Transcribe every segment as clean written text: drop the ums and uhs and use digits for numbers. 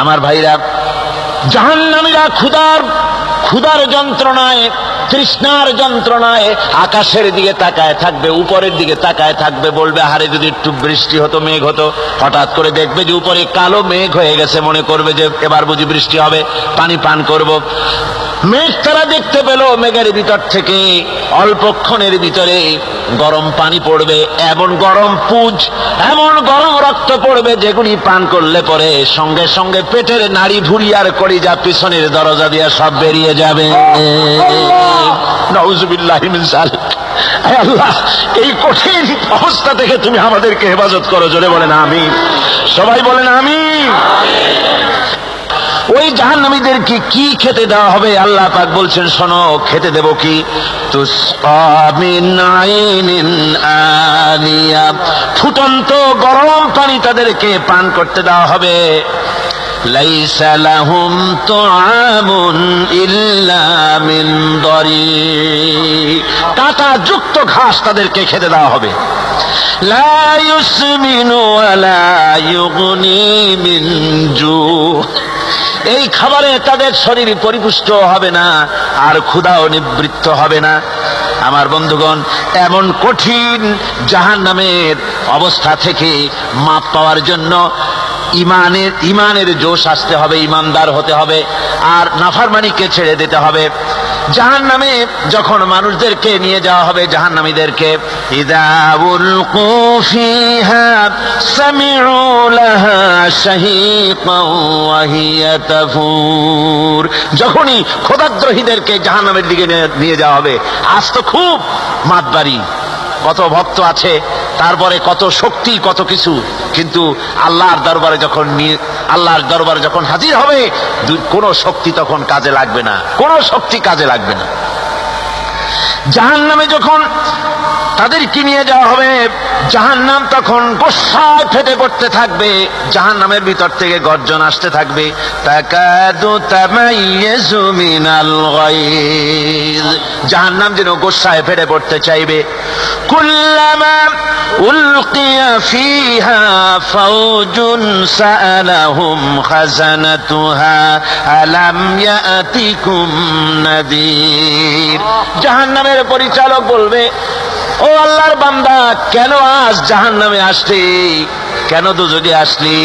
আমার ভাইরা, জাহান্নামীরা ক্ষুধার যন্ত্রণায়, তৃষ্ণার যন্ত্রণায় আকাশের দিকে তাকায় থাকবে, উপরের দিকে তাকায় থাকবে, বলবে হারে যদি একটু বৃষ্টি হতো, মেঘ হতো। হঠাৎ করে দেখবে যে উপরে কালো মেঘ হয়ে গেছে, মনে করবে যে এবার বুঝি বৃষ্টি হবে, পানি পান করব। মেঘ তারা দেখতে পেল, মেঘের ভিতর থেকে অল্পক্ষণের ভিতরে গরম পানি পড়বে, এমন গরম পুঁজ, এমন গরম রক্ত পড়বে যেগুলি পান করলে পরে সঙ্গে সঙ্গে পেটের নাড়ি ভুঁড়ি আর কলিজা পিছনের দরজা দিয়ে সব বেরিয়ে যাবে। নাউজুবিল্লাহি মিন যালিক। হে আল্লাহ, এই কঠিন অবস্থা থেকে তুমি আমাদেরকে হেফাজত করো। জোরে বলেন আমিন। সবাই বলেন আমিন। ওই জাহান্নামীদেরকে কি খেতে দেওয়া হবে? আল্লাহ পাক বলছেন, শোনো, খেতে দেব কি? তুসকা মিন আইনিন আনিয়া, ফুটন্ত গরম পানি তাদেরকে পান করতে দেওয়া হবে। লাইসা লাহুম তুআমুন ইল্লা মিন দরি, কাঁটা যুক্ত ঘাস তাদেরকে খেতে দেওয়া হবে। লা ইউসমিনু ওয়ালা ইউগনি মিন জু, এই খাবারে তাদের শরীর পরিপুষ্ট হবে না, আর ক্ষুধাও নিবৃত্ত হবে না। আমার বন্ধুগণ, এমন কঠিন জাহান্নামের অবস্থা থেকে মাপ পাওয়ার জন্য ইমানের জোশ আসতে হবে, ইমানদার হতে হবে, আর নাফরমানিকে ছেড়ে দিতে হবে। জাহান্নামে যখন মানুষদেরকে নিয়ে যাওয়া হবে, জাহান্নামীদেরকে, ইযা উলকু ফিহা সামিউ লাহা শাহীকান ওয়া হিয়া তাফুর, যখনই খোদাদ্রোহীদেরকে জাহান্নামের দিকে নিয়ে যাওয়া হবে, আজ তো খুব মাতবাড়ি, কত ভক্ত আছে, তারপরে কত শক্তি, কত কিছু, কিন্তু আল্লাহর দরবারে যখন হাজির হবে, কোনো শক্তি তখন কাজে লাগবে না, কোনো শক্তি কাজে লাগবে না। জাহান্নামে যখন তাদেরকে নিয়ে যাওয়া হবে, জাহান্নাম তখন গোসায় ফেটে পড়তে থাকবে, জাহান্নামের ভিতর থেকে গর্জন আসতে থাকবে, তাকাদু তামাইয়াজু মিনাল গায়জ, জাহান্নাম যেন গোসায় ফেটে পড়তে চাইবে। কুল্লামা উলকিয়া ফিহা ফাওজুন সাআলাহুম খাজানাতুহা আলাম ইয়াতিকুম নাযীর, জাহান্নামের পরিচালক বলবে, ও আল্লাহর বান্দা, কেন আজ জাহান্নামে আসলি, কেন দুজকে আসলি?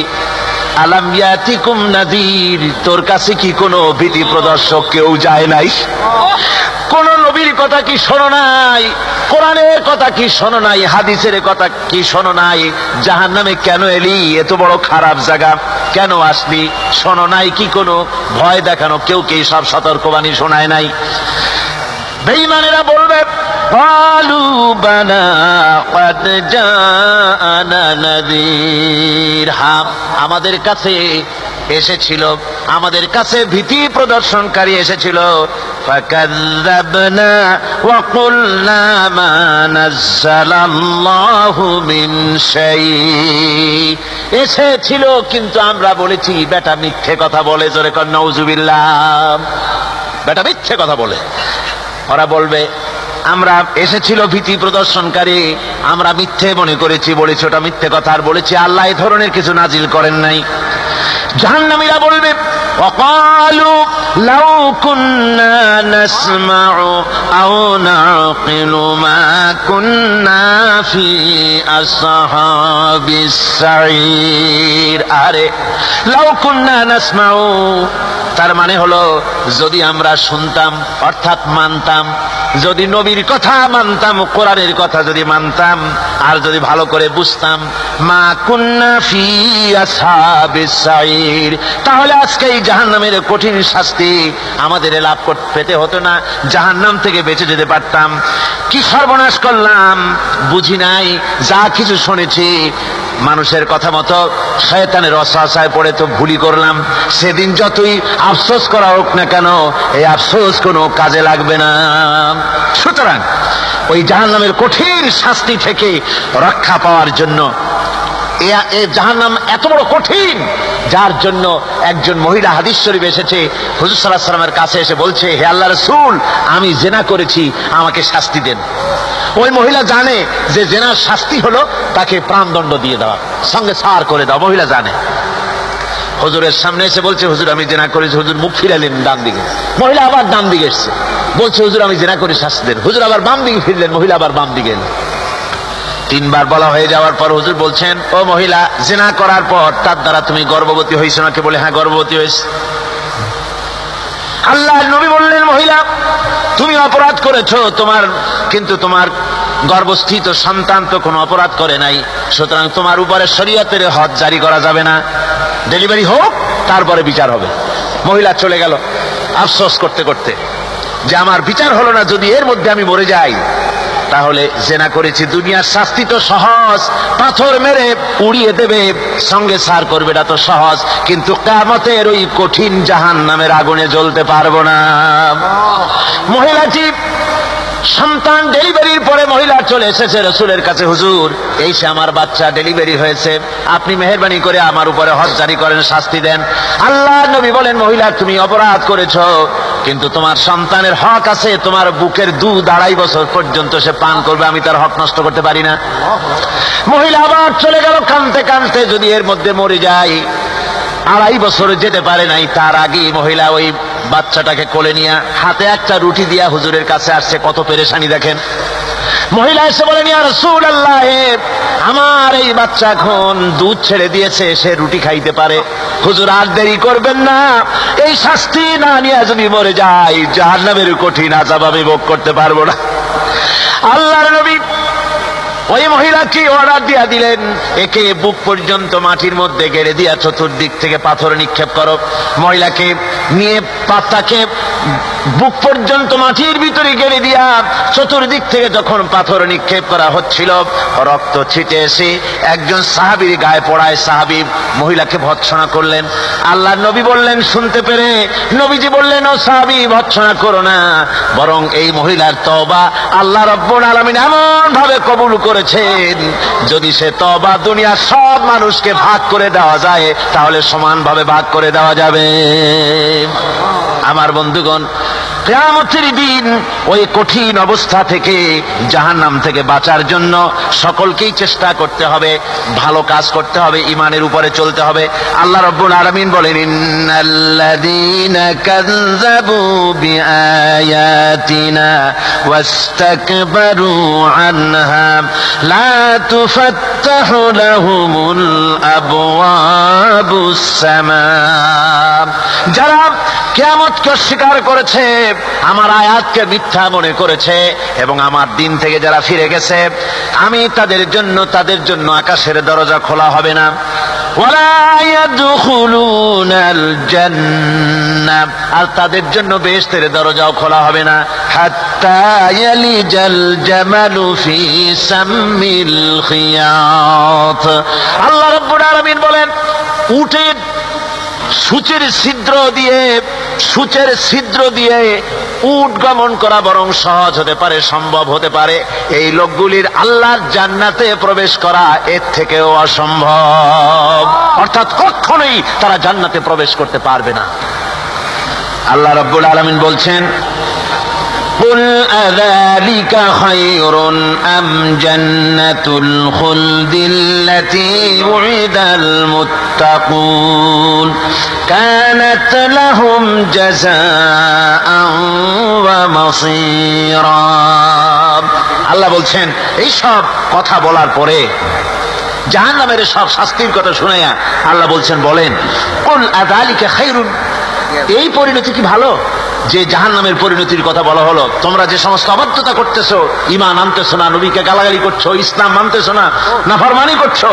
আলাম ইয়াতিকুম নাযীর, তোর কাছে কি কোনো ভীতি প্রদর্শক কেউ যায় নাই? কোন নবীর কথা কি শোনো নাই? কোরআনের কথা কি শোনো নাই? হাদিসের কথা কি শোনো নাই? জাহান্নামে কেন এলি? এত বড় খারাপ জায়গা কেন আসলি? শোনো নাই কি? কোনো ভয় দেখানো কেউ কি সব সতর্কবাণী শোনায় নাই? বেঈমানেরা বলবে, ক্বালু বালা ক্বাদ জাআনা নাযীর, হ্যাঁ, আমাদের কাছে এসেছিল, আমাদের কাছে ভীতি প্রদর্শনকারী এসেছিল। ফাকাযযাবনা ওয়া কুলনা মা নাযালাল্লাহু মিন শাই, এসেছিল কিন্তু আমরা বলেছি বেটা মিথ্যে কথা বলে। জোরে কর নাউজুবিল্লাহ। বেটা মিথ্যে কথা বলে। ওরা বলবে, আমরা এসেছিল ভীতি প্রদর্শনকারী, আমরা মিথ্যে মনে করেছি, বলেছি ওটা মিথ্যে কথা, আর বলেছি আল্লাহ এই ধরনের কিছু নাজিল করেন নাই। জাহান্নামীরা বলবে, ওয়াকালু লাউ কুন্না নাসমাউ আও নাকিলু মা কুন্না ফি আসহাবিস সাঈর, আরে লাউ কুন্না নাসমাউ, তার মানে হলো যদি আমরা শুনতাম, অর্থাৎ মানতাম, যদি নবীর কথা মানতাম, কোরআনের কথা যদি মানতাম, আর যদি ভালো করে বুঝতাম, মা কুন্না ফি আসহাবিস সাঈর, তাহলে আজকে এই জাহান্নামের কঠিন শাস্তি আমাদের লাভ পেতে হতো না, জাহান্নাম থেকে বেঁচে যেতে পারতাম। কি সর্বনাশ করলাম, বুঝি নাই, যা কিছু শুনেছি মানুষের কথা মতো শয়তানের ওয়াসওয়াসায় পড়ে তো ভুলই করলাম। সেদিন যতই আফসোস করা হোক না কেন, এই আফসোস কোনো কাজে লাগবে না। সুতরাং ওই জাহান্নামের কঠিন শাস্তি থেকে রক্ষা পাওয়ার জন্য, এই জাহান্নাম এত বড় কঠিন, যার জন্য একজন মহিলা হাদিস শরীফ এসেছে, হুজুর সাল্লাল্লাহু আলাইহি ওয়াসাল্লামের কাছে এসে বলছে, হে আল্লাহর রাসূল, আমি জিনা করেছি, আমাকে শাস্তি দেন। ওই মহিলা জানে যে জিনার শাস্তি হলো তাকে প্রাণদণ্ড দিয়ে দেওয়া, সঙ্গে সার করে দেওয়া, মহিলা জানে। হুজুরের সামনে এসে বলছে, হুজুর আমি জেনা করেছি। হুজুর মুখ ফিরালেন ডান দিকে, মহিলা আবার ডান দিকে এসছে, বলছে হুজুর আমি জেনা করে শাস্তি দেন। হুজুর আবার বাম দিকে ফিরলেন, মহিলা আবার বাম দিকে এলেন। 3 বার বলা হয়ে যাওয়ার পর হুজুর বলছেন, ও মহিলা, জেনা করার পর তার দ্বারা তুমি গর্ভবতী হয়েছো নাকি? বলে হ্যাঁ গর্ভবতী হয়েছে। আল্লাহর নবী বললেন, মহিলা তুমি অপরাধ করেছো, কিন্তু তোমার গর্ভস্থিত সন্তান তো কোনো অপরাধ করে নাই, সুতরাং তোমার উপরে শরীয়তের হদ জারি করা যাবে না, ডেলিভারি হোক তারপরে বিচার হবে। মহিলা চলে গেল আফসোস করতে করতে যে আমার বিচার হলো না, যদি এর মধ্যে আমি মরে যাই তাহলে জেনা করেছি। দুনিয়ার শাস্তি তো সহজ, পাথর মেরে উড়িয়ে দেবে, সঙ্গে সার করবে, এটা তো সহজ, কিন্তু কিয়ামতের ওই কঠিন জাহান্নামের আগুনে জ্বলতে পারবো না। মহিলাটি সন্তান ডেলিভারির পরে মহিলা চলে এসেছে রাসূলের কাছে, হুজুর এই সে আমার বাচ্চা ডেলিভারি হয়েছে, আপনি মেহেরবানি করে আমার উপরে হদ জারি করেন, শাস্তি দেন। আল্লাহর নবী বলেন, মহিলা তুমি অপরাধ করেছো, কিন্তু তোমার সন্তানের হক আছে, তোমার বুকের দুধ 2.5 বছর পর্যন্ত সে পান করবে, আমি তার হক নষ্ট করতে পারি না। মহিলা আবার চলে গেল কাঁদতে কাঁদতে, যদি এর মধ্যে মরে যায়। 2.5 বছর যেতে পারে নাই, তার আগে মহিলা ওই বাচ্চাটাকে কোলে নিয়ে হাতে একটা রুটি দিয়া হুজুরের কাছে আসছে। কত পেরেশানি দেখেন। মহিলা এসে বলেন, ইয়া রাসূলুল্লাহ, আমার এই বাচ্চা এখন দুধ ছেড়ে দিয়েছে, সে রুটি খাইতে পারে, হুজুর আর দেরি করবেন না, এই শাস্তি না নিয়ে যদি মরে যায় জাহান্নামের কঠিন আযাব আমি ভোগ করতে পারবো না। আল্লাহর নবী ওই মহিলাকে অর্ডার দিয়া দিলেন, একে বুক পর্যন্ত মাটির মধ্যে গেড়ে দিয়া চতুর্দিক থেকে পাথর নিক্ষেপ করো। মহিলাকে নিয়ে পাতাকে বুক পর্যন্ত মাটির ভিতরে গেড়ে দিয়া চতুর্দিক থেকে যখন পাথর নিক্ষেপ করা হচ্ছিল, রক্ত ছিটে এসে একজন সাহাবীর গায়ে পড়ায়। সাহাবী মহিলাকে ভৎসনা করলেন। আল্লাহর নবী বললেন শুনতে পেরে, নবীজি বললেন, ও সাহাবী ভৎসনা করো না, বরং এই মহিলার তওবা আল্লাহ রাব্বুল আলামিন এমন ভাবে কবুল করেছেন, যদি সে তওবা দুনিয়ার সব মানুষকে ভাগ করে দেওয়া যায় তাহলে সমানভাবে ভাগ করে দেওয়া যাবে। আমার বন্ধুগণ, কিয়ামতের দিন ওই কঠিন অবস্থা থেকে, জাহান্নাম থেকে বাঁচার জন্য সকলকেই চেষ্টা করতে হবে, ভালো কাজ করতে হবে, ঈমানের উপরে চলতে হবে। আল্লাহ রাব্বুল আলামিন বলেন, ইন্নাল্লাযীনা কাযযাবু বিআয়াতিনা ওয়াস্তাকবারু আনহা লা তুফাত্তাহু লাহুমুল আবওয়াবুস সামা। যারা কিয়ামতকে অস্বীকার করেছে, আমার আয়াতকে মিথ্যা মনে করেছে এবং আমার দিন থেকে যারা ফিরে গেছে, আমি তাদের জন্য আকাশের দরজা খোলা হবে না। ওয়ালা ইয়াদখুলুনাল জান্নাহ, আর তাদের জন্য বেহেশতের দরজাও খোলা হবে না। হাত্তা ইয়ালিজাল জামালু ফি সাম্মিল খিয়াত। আল্লাহ রাব্বুল আলামিন বলেন, উটের সূচের ছিদ্র দিয়ে উট গমন করা বরং সহজ হতে পারে, সম্ভব হতে পারে। এই লোকগুলির আল্লাহর জান্নাতে প্রবেশ করা এর থেকেও অসম্ভব, অর্থাৎ কখনোই তারা জান্নাতে প্রবেশ করতে পারবে না। আল্লাহ রাব্বুল আলামিন বলছেন, قل أذلك خير أم جنة الخلد التي وعد المتقون كانت لهم جزاء ومصيرا। আল্লাহ বলছেন, এই সব কথা বলার পরে, জাহান্নামের সব শাস্তির কথা শুনাইয়া আল্লাহ বলছেন, বলেন, কুল আযালিকা খায়রুন, এই পরিণতি কি ভালো যে জাহান্নামের পরিণতির কথা বলা হলো? তোমরা যে সমস্ত অবাধ্যতা করতেছো, ঈমান আনতেছো না, নবীকে গালাগালি করছো, ইসলাম মানতেছো না, নাফরমানি করছো,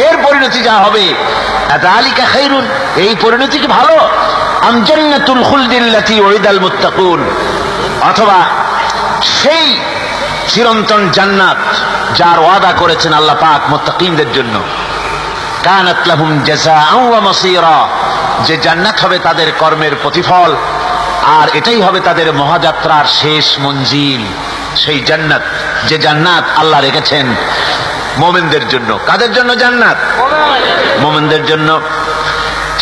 এর পরিণতি যা হবে, আযালিকা খায়রুন, এই পরিণতি কি ভালো? আম জান্নাতুল খুলদিল্লাতী উইদাল মুত্তাকুন, অথবা সেই চিরন্তন জান্নাত যার ওয়াদা করেছেন আল্লাহ পাক মুত্তাকিনদের জন্য। কানাত লাহুম জাযাআন ওয়া মাসীরা, যে জান্নাত হবে তাদের কর্মের প্রতিফল, আর এটাই হবে তাদের মহাযাত্রার শেষ মঞ্জিল। সেই জান্নাত, যে জান্নাত আল্লাহ রেখেছেন মুমিনদের জন্য। কাদের জন্য জান্নাত? মুমিনদের জন্য।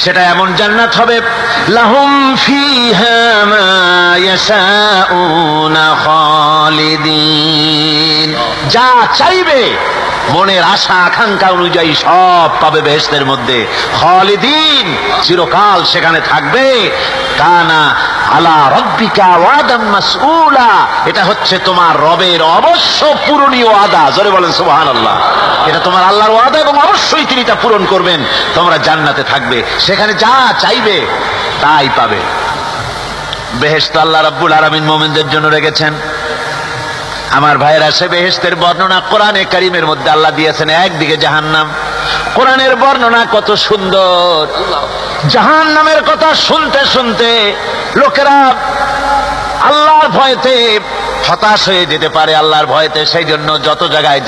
সেটা এমন জান্নাত হবে, লাহুম ফিহা মা ইয়াশাউনা খালিদিন, যা চাইবে মনের আশা আকাঙ্ক্ষা অনুযায়ী সব পাবে বেহেশতের মধ্যে। খালিদিন, চিরকাল সেখানে থাকবে। কানা আলা রব্বিকা ওয়াদাম মাসউলা, এটা হচ্ছে তোমার রবের অবশ্য পূরণীয় ওয়াদা। জোরে বলেন সুবহানাল্লাহ। এটা তোমার আল্লাহর ওয়াদা এবং অবশ্যই তিনি তা পূরণ করবেন। তোমরা জান্নাতে থাকবে, সেখানে যা চাইবে তাই পাবে। বেহেশত আল্লাহ রাব্বুল আলামিন মুমিনদের জন্য রেখেছেন। আমার ভাইয়েরা, সে বেহেশতের বর্ণনা কোরআনে কারীমের মধ্যে আল্লাহ দিয়েছেন। একদিকে জাহান্নাম, কোরআনের বর্ণনা কত সুন্দর। জাহান্নামের কথা শুনতে শুনতে লোকেরা আল্লাহর ভয়তে হতাশ হয়ে যেতে পারে, আল্লাহর ভয়তে। সেই জন্য যত জায়গায়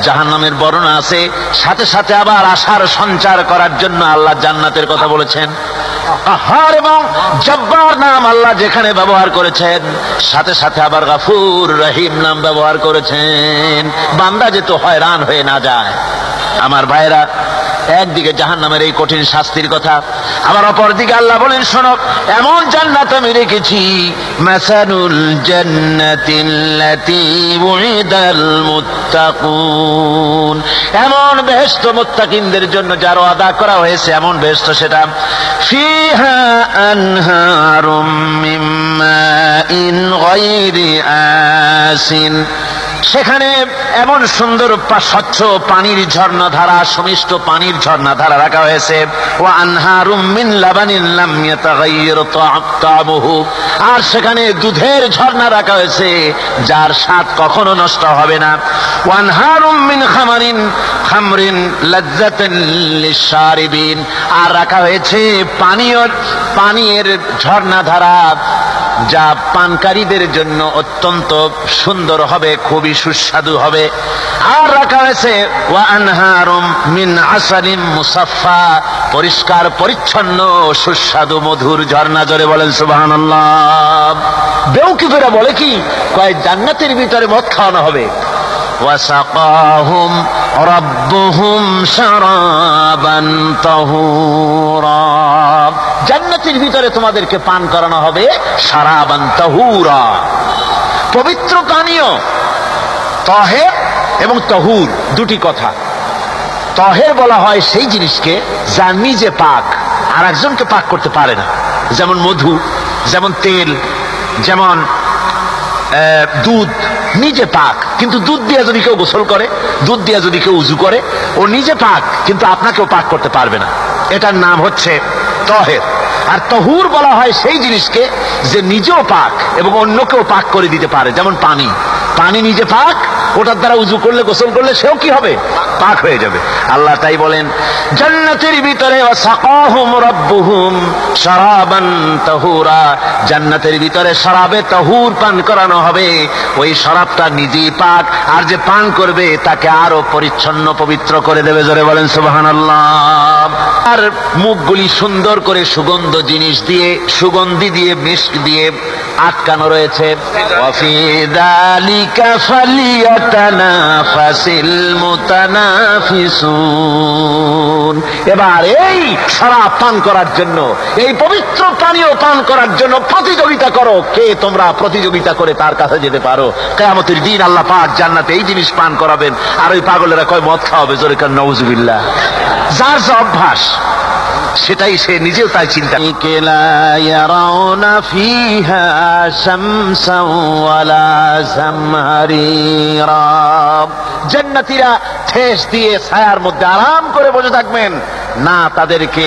জাহান্নামের বর্ণনা আছে, সাথে সাথে আবার আশার সঞ্চার করার জন্য আল্লাহ জান্নাতের কথা বলেছেন। কাহার এবং জব্বার নাম আল্লাহ যেখানে ব্যবহার করেছেন, সাথে সাথে আবার গফুর রহিম নাম ব্যবহার করেছেন, বান্দা যেন হয়রান হয়ে না যায়। আমার ভাইরা, একদিকে জাহান্নামের এই কঠিন শাস্তির কথা, আবার অপর দিকে আল্লাহ বলেন, শোনো, এমন জান্নাত আমি রেখেছি, মাসালুল জান্নাতিল্লাতী উইদাল মুত্তাকুন, এমন বেহেশত মুত্তাকিনদের জন্য যার ওয়াদা করা হয়েছে, এমন বেহেশত সেটা। ফিহা আনহারুম মিন মাইন গায়রি আসিন, সেখানে এমন সুন্দর স্বচ্ছ পানির ঝর্ণাধারা, সুমিষ্ট পানির ঝর্ণাধারা রাখা হয়েছে। ওয়া আনহারুম মিন লাবানিন লাম ইয়াতাগায়্যার তা'মুহু, আর সেখানে দুধের ঝর্ণা রাখা হয়েছে যার স্বাদ কখনো নষ্ট হবে না। ওয়া আনহারুম মিন খামরিন লাযযাতান লিশ-শারিবিন, আর রাখা হয়েছে পানীয়ের ঝর্ণাধারা যা পানকারীদের জন্য অত্যন্ত সুন্দর হবে, খুবই সুস্বাদু হবে। আর রাখা হয়েছে ওয়া আনহারুম মিন আসালিম মুসাফফা, পরিষ্কার পরিচ্ছন্ন সুস্বাদু মধুর ঝর্ণা। জোরে বলেন সুবহানাল্লাহ। বেউকিফেরা বলে কি, কয় জান্নাতের ভিতরে মদ খাওয়ানো হবে। ওয়াসাকাহুম রাব্বুহুম শারাবান তাহুরা, জান্নাতের ভিতরে তোমাদেরকে পান করানো হবে শারাবান তাহুরা, পবিত্র পানীয়। তাহের এবং তাহুর দুটি কথা। তাহের বলা হয় সেই জিনিসকে যা নিজে পাক, আর একজনকে পাক করতে পারে না। যেমন মধু, যেমন তেল, যেমন দুধ নিজে পাক, কিন্তু দুধ দিয়ে যদি কেউ গোসল করে, দুধ দিয়ে যদি কেউ উজু করে, ও নিজে পাক, কিন্তু আপনাকেও পাক করতে পারবে না। এটার নাম হচ্ছে তাহের। আর তাহুর বলা হয় সেই জিনিসকে যে নিজেও পাক এবং অন্যকেও পাক করে দিতে পারে। যেমন পানি, পানি নিজে পাক, ওটার দ্বারা উজু করলে, গোসল করলে সেও কি হবে? পাক হয়ে যাবে। আল্লাহ তাই বলেন, জান্নাতের ভিতরে ওয়াসাকাহুম রাব্বুহুম শারাবান তাহুরা, জান্নাতের ভিতরে শরাবে তাহুর পান করানো হবে। ওই শরাবটা নিজেই পাক, আর যে পান করবে তাকে আরো পরিচ্ছন্ন পবিত্র করে দেবে। জোরে বলেন সুবহানাল্লাহ। আর মুখগুলি সুন্দর করে সুগন্ধি দিয়ে মিস্ক দিয়ে আটকানো রয়েছে। ওয়াফি যালিকা ফালিয়াতানাফাসিল মুতানাফিসুন, এবার এই শরাব পান করার জন্য, এই পবিত্র পানীয় পান করার জন্য প্রতিযোগিতা করো। কে তোমরা প্রতিযোগিতা করে তার কাছে যেতে পারো? কিয়ামতের দিন আল্লাহ পাক জান্নাতে এই জিনিস পান করাবেন, আর ওই পাগলেরা কয় মদ খাওয়াবে। জোরে কান নাউযুবিল্লাহ। যার যে অভ্যাস সেটাই সে নিজেও তাই চিন্তা। জান্নাতীরা ঠেস দিয়ে ছায়ার মধ্যে আরাম করে বসে থাকবেন, না তাদেরকে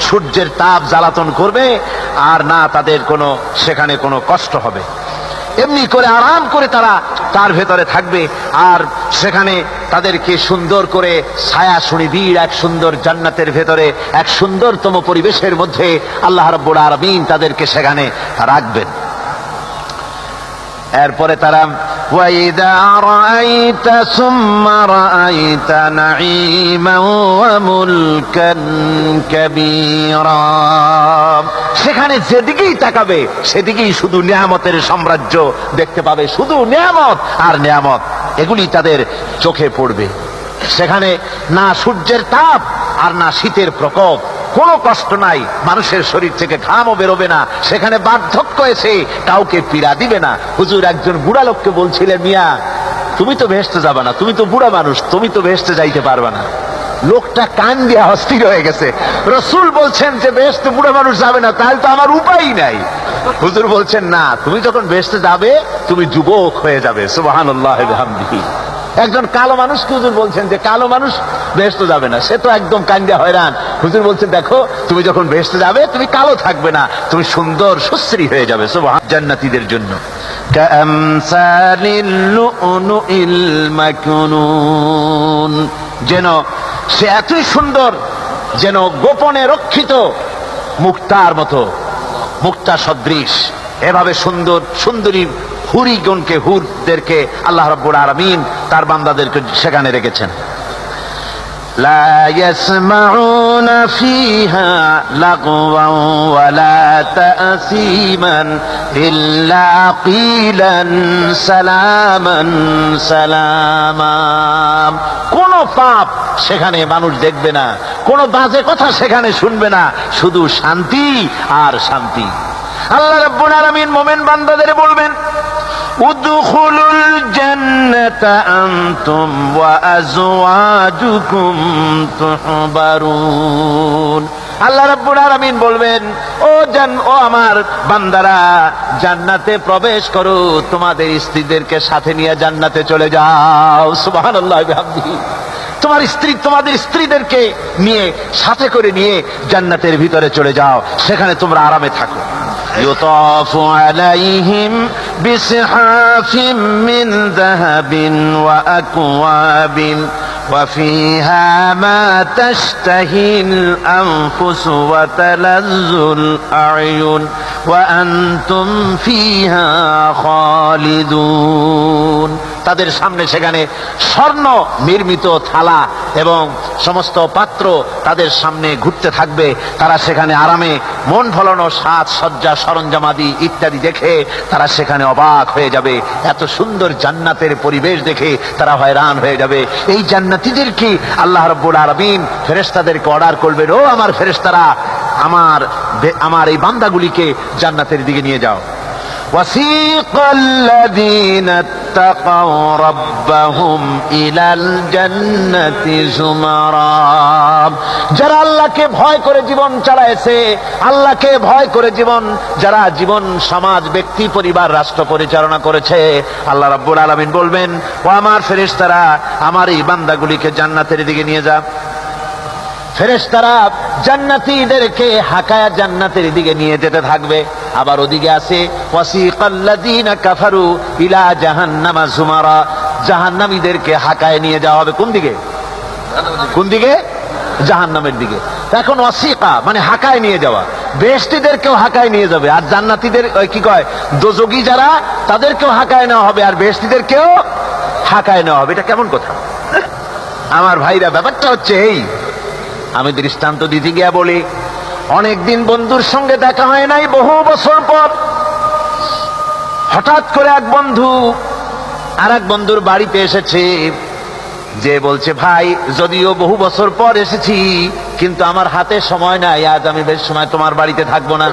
সূর্যের তাপ জ্বালাতন করবে, আর না তাদের সেখানে কোনো কষ্ট হবে। এমনি করে আরাম করে তারা তার ভেতরে থাকবে, আর সেখানে তাদেরকে সুন্দর করে ছায়া সুনিবিড় এক সুন্দর জান্নাতের ভেতরে এক সুন্দরতম পরিবেশের মধ্যে আল্লাহ রাব্বুল আলামিন তাদেরকে সেখানে রাখবেন। এরপরে তারা ওয়াইদা রাআইতা সুম্মা রাআইতা নাঈমান ওয়া মুলকান কাবীরা, সেখানে যেদিকেই তাকাবে সেদিকেই শুধু নিয়ামতের সাম্রাজ্য দেখতে পাবে, শুধু নিয়ামত আর নিয়ামত, এগুলি তাদের চোখে পড়বে। সেখানে না সূর্যের তাপ আর না শীতের প্রকোপ, কোনো কষ্ট নাই, মানুষের শরীর থেকে ঘামও বেরোবে না, সেখানে বার্ধক্য এসে কাউকে পীড়া দিবে না। হুজুর একজন বুড়া লোককে বলছিলেন, মিয়া তুমি তো বেহেশতে যাবে না, তুমি তো বুড়া মানুষ, তুমি তো বেহেশতে যাইতে পারবে না। লোকটা কান দিয়ে অস্থির হয়ে গেছে। রাসূল বলছেন যে বেহেশতে বুড়া মানুষ যাবে না, তাহলে তো আমার উপায় নাই। হুজুর বলছেন না, তুমি যখন বেহেশতে যাবে তুমি যুবক হয়ে যাবে। সুবহানাল্লাহ ওয়া বিহামদিহি। একজন কালো মানুষকে হুজুর বলছেন যে কালো মানুষ বেহেশতে যাবে না, সে তো একদম কান্দা হয়রান। হুজুর বলছেন দেখো, তুমি যখন বেহেশতে যাবে তুমি কালো থাকবে না, তুমি সুন্দর সুশ্রী হয়ে যাবে। সুবহান। জান্নাতীদের জন্য কামসালিল লুউলুইল মাকনুন, যেন সে এতই সুন্দর, যেন গোপনে রক্ষিত মুক্তার মতো, মুক্তা সদৃশ। এভাবে সুন্দর সুন্দরী হুরিগণকে, হুরদেরকে আল্লাহ রাব্বুল আলামিন তার বান্দাদেরকে সেখানে রেখেছেন। লা ইয়াসমাউনা ফিহা লাগওয়ান ওয়ালা তাসীমান ইল্লা কিলান সালামান সালামা। কোন পাপ সেখানে মানুষ দেখবে না, কোন বাজে কথা সেখানে শুনবে না, শুধু শান্তি আর শান্তি। আল্লাহ রাব্বুল আলামিন মুমিন বান্দাদের বলবেন, উদখুলুল জান্নাতা আনতুম ওয়া আজওয়াজুকুম তুহবারুন। আল্লাহ রাব্বুল আলামিন বলবেন, ও আমার বান্দারা, জান্নাতে প্রবেশ করো, তোমাদের স্ত্রীদেরকে সাথে নিয়ে জান্নাতে চলে যাও। সুবহানাল্লাহ ওয়া বিহামদিহি। তোমার স্ত্রী, তোমাদের স্ত্রীদেরকে নিয়ে, সাথে করে নিয়ে জান্নাতের ভিতরে চলে যাও, সেখানে তোমরা আরামে থাকো। ইউতাফু আলাইহিম বিসহাফিম মিন যাহাবিন ওয়া আকওয়াবিন ওয়া ফিহা মা তাশতাহিল আনফুসু ওয়া তালাজ্জুল আ'য়ুন ওয়া আনতুম ফিহা খালিদুন। তাদের সামনে সেখানে স্বর্ণ নির্মিত থালা এবং সমস্ত পাত্র তাদের সামনে ঘুরতে থাকবে। তারা সেখানে আরামে মন ভোলানো সাজ সজ্জা সরঞ্জামাদি ইত্যাদি দেখে তারা সেখানে অবাক হয়ে যাবে। এত সুন্দর জান্নাতের পরিবেশ দেখে তারা হয়রান হয়ে যাবে। এই জান্নাতীদেরকে আল্লাহ রাব্বুল আলামিন ফেরেশতাদেরকে অর্ডার করবেন, ও আমার ফেরেশতারা, আমার এই বান্দাগুলিকে জান্নাতের দিকে নিয়ে যাও। وسيق الذين اتقوا ربهم إلى الجنة زمرا। যারা আল্লাহকে ভয় করে জীবন চালায়েছে, আল্লাহকে ভয় করে যারা জীবন সমাজ ব্যক্তি পরিবার রাষ্ট্র পরিচালনা করেছে, আল্লাহ রাব্বুল আলামিন বলবেন, ও আমার ফেরেশতারা, আমার এই বান্দাগুলিকে জান্নাতের দিকে নিয়ে যা। ফেরেশতারা জান্নাতীদেরকে হাকায়া জান্নাতের দিকে নিয়ে যেতে থাকবে। আবার ওদিকে আছে ওয়াসিকাল্লাযীনা কাফারু ইলা জাহান্নামা যুমারা, জাহান্নামীদেরকে হাকায় নিয়ে যাওয়া হবে কোন দিকে? কোন দিকে? জাহান্নামের দিকে। এখন ওয়াসিকা মানে হাকায় নিয়ে যাওয়া, বেহেশতীদেরকেও হাকায় নিয়ে যাবে, আর জান্নাতীদের কি কয় দোজখী যারা, তাদেরকেও হাকায় নেওয়া হবে, আর বেহেশতীদেরকেও হাকায় নেওয়া হবে। এটা কেমন কথা আমার ভাইরা? ব্যাপারটা হচ্ছে এই, আমি দৃষ্টান্ত দিতে গিয়া বলি, অনেকদিন বন্ধুর সঙ্গে দেখা হয় নাই, বহু বছর পর হঠাৎ করে এক বন্ধু আর এক বন্ধুর বাড়িতে এসেছে, যে বলছে, ভাই যদিও বহু বছর পর এসেছি, কিন্তু আমার হাতে সময় নাই, আজ আমি বেশ সময় তোমার বাড়িতে থাকবো না।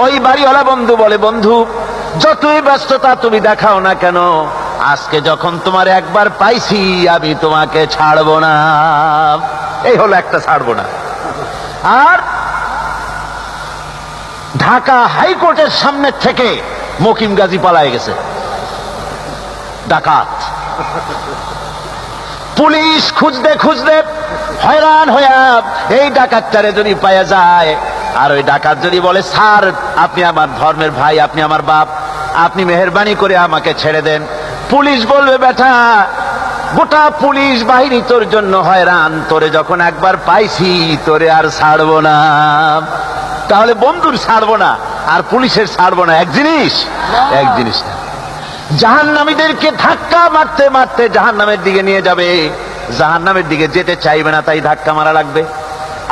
ওই বাড়িওয়ালা বন্ধু বলে, বন্ধু যতই ব্যস্ততা তুমি দেখাও না কেন, আজকে যখন তোমার একবার পাইছি আমি তোমাকে ছাড়বো না। এই হলো একটা ছাড়বো না। আর ঢাকা হাইকোর্টের সামনে থেকে মকিম গাজী পালায় গেছে, ডাকাত। পুলিশ খুঁজতে খুঁজতে হয়রান হইয়া এই ডাকাতটারে যদি পাওয়া যায়, আর ওই ডাকাত যদি বলে, স্যার আপনি আমার ধর্মের ভাই, আপনি আমার বাপ, আপনি মেহেরবানি করে আমাকে ছেড়ে দেন, পুলিশ বলবে, বেটা গোটা পুলিশ বাহিনী তোর জন্য হয়রান, তোরে যখন একবার পাইছি তোরে আর ছাড়বো না। তাহলে বন্ধুর ছাড়বো না আর পুলিশের ছাড়বো না এক জিনিস? এক জিনিস না। জাহান্নামীদেরকে ধাক্কা মারতে মারতে জাহান্নামের দিকে নিয়ে যাবে, জাহান্নামের দিকে যেতে চাইবে না, তাই ধাক্কা মারা লাগবে।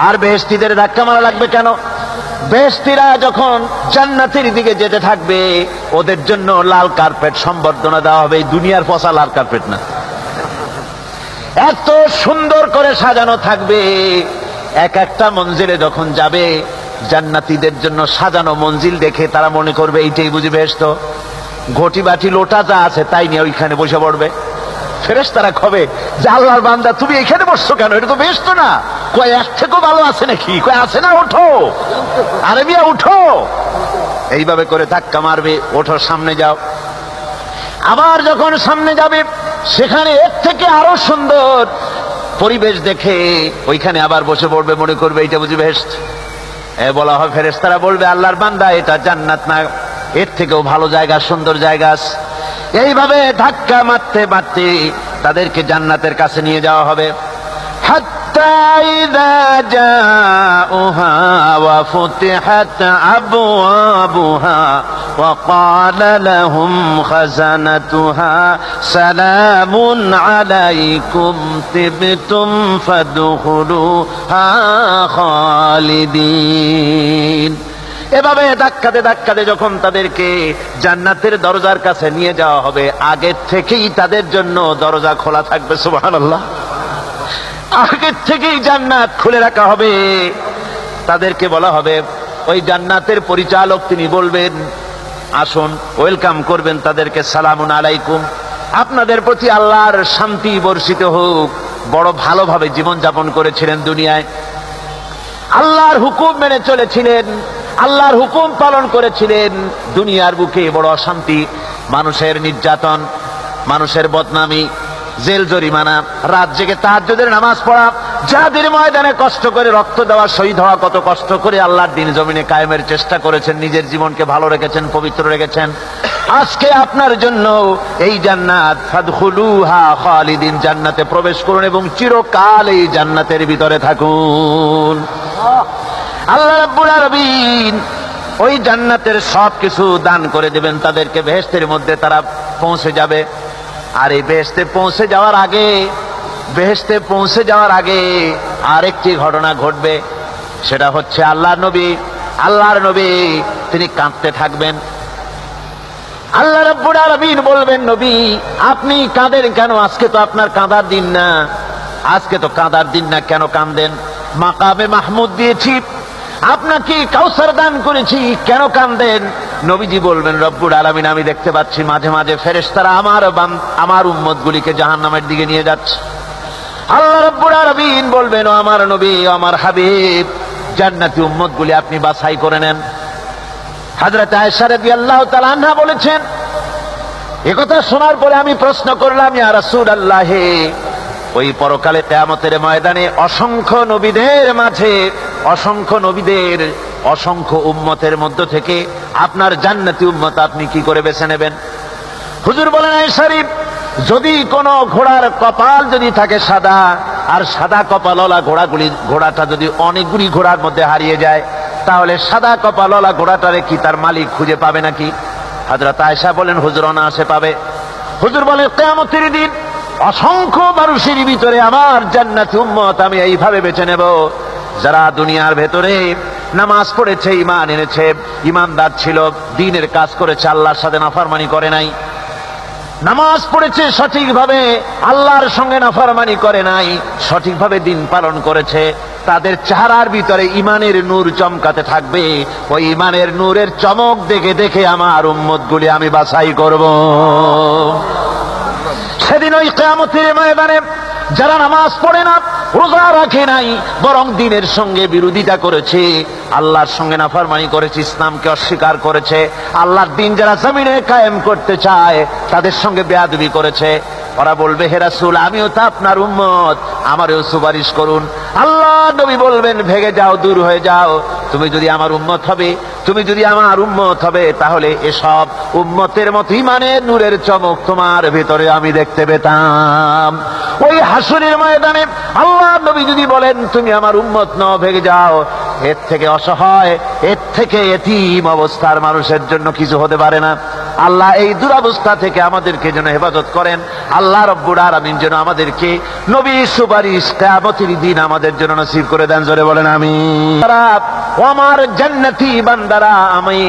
আর বেহেশতীদের ধাক্কা মারা লাগবে কেন? বেহেশতীরা যখন জান্নাতের দিকে যেতে থাকবে, ওদের জন্য লাল কার্পেট সম্বর্ধনা দেওয়া হবে। এই দুনিয়ার পচা লাল কার্পেট না, এত সুন্দর করে সাজানো থাকবে। এক একটা মঞ্জিলে যখন যাবে, জান্নাতীদের জন্য সাজানো মঞ্জিল দেখে তারা মনে করবে এইটাই বুঝি বেহেশত। ঘটি বাটি লোটা যা আছে তাই নিয়ে ওইখানে বসে পড়বে। ফেরেশতারা কবে যে আল্লাহর বান্দা তুমি এখানে বসছো কেন, এটা তো বেশ তো না। কয় এর থেকেও ভালো আছে নাকি? কয় আছে না, ওঠো আরে মিয়া উঠো। এইভাবে করে ধাক্কা মারবে, ওঠো সামনে যাও। আবার যখন সামনে যাবে সেখানে এর থেকে আরো সুন্দর পরিবেশ দেখে ওইখানে আবার বসে পড়বে, মনে করবে এটা বুঝি বেহেশত। বলা হয় ফেরেশতারা বলবে আল্লাহর বান্দা এটা জান্নাত না, এর থেকেও ভালো জায়গা, সুন্দর জায়গা আছে। এইভাবে ধাক্কা মারতে মারতে তাদেরকে জান্নাতের কাছে নিয়ে যাওয়া হবে। হাত্তা ইযা জাউহা ওয়া ফুতিহাত আবওয়াবুহা ওয়া ক্বালা লাহুম খাযানাতুহা সালামুন আলাইকুম তিবতুম ফাদখুলুহা খালিদিন। এভাবে ধাক্কাতে ধাক্কাতে যখন তাদেরকে জান্নাতের দরজার কাছে নিয়ে যাওয়া হবে, আগের থেকেই তাদের জন্য দরজা খোলা থাকবে। সুবহানাল্লাহ, আগের থেকেই জান্নাত খুলে রাখা হবে। তাদেরকে বলা হবে, ওই জান্নাতের পরিচালক তিনি বলবেন আসুন, ওয়েলকাম করবেন তাদেরকে, সালামুন আলাইকুম, আপনাদের প্রতি আল্লাহর শান্তি বর্ষিত হোক। বড় ভালোভাবে জীবন যাপন করেছিলেন দুনিয়ায়, আল্লাহর হুকুম মেনে চলেছিলেন, আল্লাহর হুকুম পালন করেছিলেন। দুনিয়ার বুকে বড় অশান্তি, মানুষের নির্যাতন, মানুষের বদনামি, জেল জরিমানা, রাত জেগে তাহাজ্জুদের নামাজ পড়া, জিহাদের ময়দানে কষ্ট করে রক্ত দেওয়া, শহীদ হওয়া, কত কষ্ট করে আল্লাহর দ্বীন জমিনে কায়েমের চেষ্টা করেছেন, নিজের জীবনকে ভালো রেখেছেন, পবিত্র রেখেছেন। আজকে আপনার জন্য এই জান্নাত, ফাদখুলুহা খালিদিন, জান্নাতে প্রবেশ করুন এবং চিরকাল এই জান্নাতের ভিতরে থাকুন। আল্লাহ রাব্বুল আলামিন ওই জান্নাতের সবকিছু দান করে দেবেন তাদেরকে, বেহেশতের মধ্যে তারা পৌঁছে যাবে। আর এই বেহেশতে পৌঁছে যাওয়ার আগে আরেকটি ঘটনা ঘটবে, সেটা হচ্ছে আল্লাহর নবী তিনি কাঁদতে থাকবেন। আল্লাহ রাব্বুল আলামিন বলবেন, নবী আপনি কাঁদেন কেন? আজকে তো আপনার কাঁদার দিন না, আজকে তো কাঁদার দিন না, কেন কাঁদেন? মাকামে মাহমুদ দিয়েছি, আপনাকে কাউসার দান করেছি, কেন কাঁদেন? নবীজি বলবেন, রব্বুল আলামিন আমি দেখতে পাচ্ছি মাঝে মাঝে ফেরেশতারা আমার উম্মতগুলিকে জাহান্নামের দিকে নিয়ে যাচ্ছে। আল্লাহ রাব্বুল আলামিন বলবেন, ও আমার নবী, ও আমার হাবিব, জান্নাতি উম্মতগুলি আপনি বাছাই করে নেন। হযরত আয়েশা রাদিয়াল্লাহু তাআলা আনহা বলেছেন, একথা শোনার পরে আমি প্রশ্ন করলাম, ইয়া রাসূলুল্লাহ, ওই পরকালে কিয়ামতের ময়দানে অসংখ্য নবীদের মাঝে, অসংখ্য উম্মতের মধ্য থেকে আপনার জান্নাতি উম্মত আপনি কি করে বেছে নেবেন? হুজুর বলেন, আয়েশা, যদি কোন ঘোড়ার কপাল যদি থাকে সাদা, আর সাদা কপালওয়ালা ঘোড়াটা যদি অনেকগুলি ঘোড়ার মধ্যে হারিয়ে যায়, তাহলে সাদা কপালওয়ালা ঘোড়াটারে কি তার মালিক খুঁজে পাবে নাকি? হযরত আয়েশা বলেন, হুজুর অনায়াসে পাবে। হুজুর বলেন, কিয়ামতের দিন অসংখ্য মানুষের ভিতরে আমার জান্নাতি উম্মত আমি এইভাবে বেছে নেব, যারা দুনিয়ার ভেতরে নামাজ পড়েছে, ঈমান এনেছে, ঈমানদার ছিল, দ্বীনের কাজ করেছে, আল্লাহর সাথে নাফরমানি করে নাই, নামাজ পড়েছে সঠিকভাবে, আল্লাহর সঙ্গে নাফরমানি করে নাই, সঠিকভাবে দ্বীন পালন করেছে, তাদের চেহারার ভিতরে ঈমানের নূর চমকাতে থাকবে। ওই ঈমানের নূরের চমক দেখে দেখে আমার উম্মতগুলি আমি বাছাই করব। সেদিন ওই কিয়ামতের ময়দানে যারা নামাজ পড়ে না, রোজা রাখে নাই, বরং দ্বীনের সঙ্গে বিরোধিতা করেছে, আল্লাহর সঙ্গে নাফরমানি করেছে, ইসলামকে অস্বীকার করেছে, আল্লাহর দ্বীন যারা জমিনে কায়েম করতে চায় তাদের সঙ্গে বেয়াদবি করেছে, ওরা বলবে, হে রাসূল, আমিও তো আপনার উম্মত, আমারও সুপারিশ করুন। আল্লাহ নবী বলবেন, ভেগে যাও, দূর হয়ে যাও, তুমি যদি আমার উম্মত হবে, তাহলে এসব উম্মতের মতো ঈমানের নূরের চমক তোমার ভেতরে আমি দেখতে পেতাম। ওই হাসরের ময়দানে আল্লাহ নবী যদি বলেন, তুমি আমার উম্মত নও, ভেগে যাও, এর থেকে অসহায়, এর থেকে এতিম অবস্থার মানুষের জন্য কিছু হতে পারে না। আল্লাহ এই দুরবস্থা থেকে আমাদেরকে যেন হেফাজত করেন। আল্লাহ রব্বুল আলামিন যেন আমাদেরকে নবীর সুপারিশ কিয়ামতের দিন আমাদের জন্য নসিব করে দেন। জোরে বলেন আমিন। ও আমার জান্নাতি বান্দারা, আমি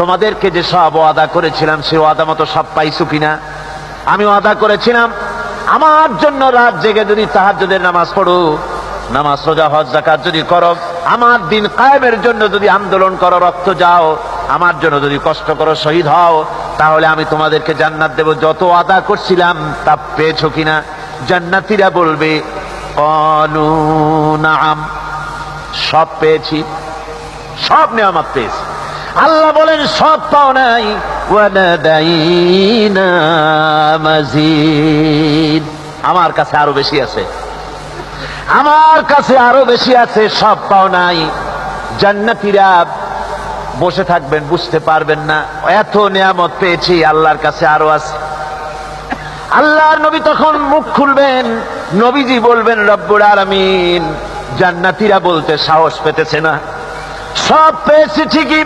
তোমাদেরকে যে সব ওয়াদা করেছিলাম, সেই ওয়াদা মতো সব পাইছো কিনা? আমি ওয়াদা করেছিলাম, আমার জন্য রাত জেগে যদি তাহাজ্জুদের নামাজ পড়ো, নামাজ, রোজা, হজ, যাকাত যদি করো, আমার দিন কায়েমের জন্য যদি আন্দোলন করো, রক্ত যাও, আমার জন্য যদি কষ্ট করো, শহীদ হও, তাহলে আমি তোমাদেরকে জান্নাত দেব। যত আদা করছিলাম তা পেয়েছো কিনা? জান্নাতীরা বলবে ক্বালু নাআম, সব পেয়েছি, সব নেয়ামত পেয়েছি। আল্লাহ বলেন সব পাও নাই, ওয়ালাদাইনা মাজিদ, আমার কাছে আরো বেশি আছে, আমার কাছে আরো বেশি আছে, সব পাও নাই। জান্নাতীরা বসে থাকবেন, বুঝতে পারবেন না এত নিয়ামত পেয়েছি, আল্লাহর কাছে আরো আছে। আল্লাহর নবী তখন মুখ খুলবেন, নবীজি বলবেন রব্বুল আলামিন, জান্নাতীরা বলতে সাহস পেতেছে না, সব পেয়েছি ঠিকই,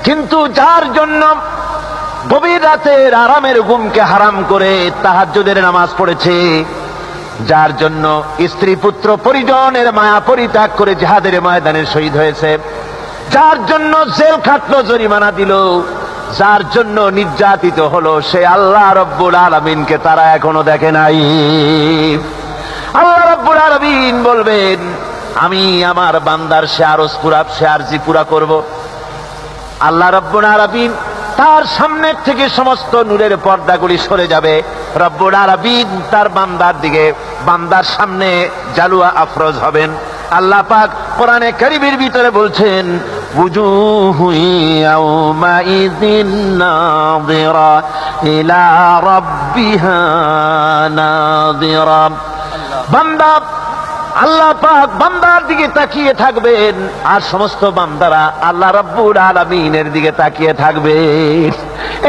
কিন্তু যার জন্য গভীর রাতের আরামের ঘুমকে হারাম করে তাহাজ্জুদের নামাজ পড়েছে, যার জন্য স্ত্রী পুত্র পরিজনের মায়া পরিত্যাগ করে জিহাদের ময়দানে শহীদ হয়েছে, যার জন্য জেল খাটলো, জরিমানা দিল, যার জন্য নির্যাতিত হলো, সে আল্লাহ রব্বুল আলামিনকে তারা এখনো দেখে নাই। আল্লাহ রব্বুল আলামিন বলবেন, আমি আমার বান্দার সে আরজ পুরা, সে আরজি পুরা করব। আল্লাহ রব্বুল আলামিন তার সামনের থেকে সমস্ত নূরের পর্দাগুলি সরে যাবে। রব্বুল আলামিন তার বান্দার দিকে, বান্দার সামনে জালুয়া আফরোজ হবেন। আল্লাহ পাক কোরআনে কারীমের ভিতরে বলছেন, ওয়াজুহু ইয়াওমাইযিন নাযিরা ইলা রাব্বিহা নাযিরা। বান্দা, আল্লাহ পাক বান্দার দিকে তাকিয়ে থাকবেন, আর সমস্ত বান্দারা আল্লাহ রাব্বুল আলামিনের দিকে তাকিয়ে থাকবে।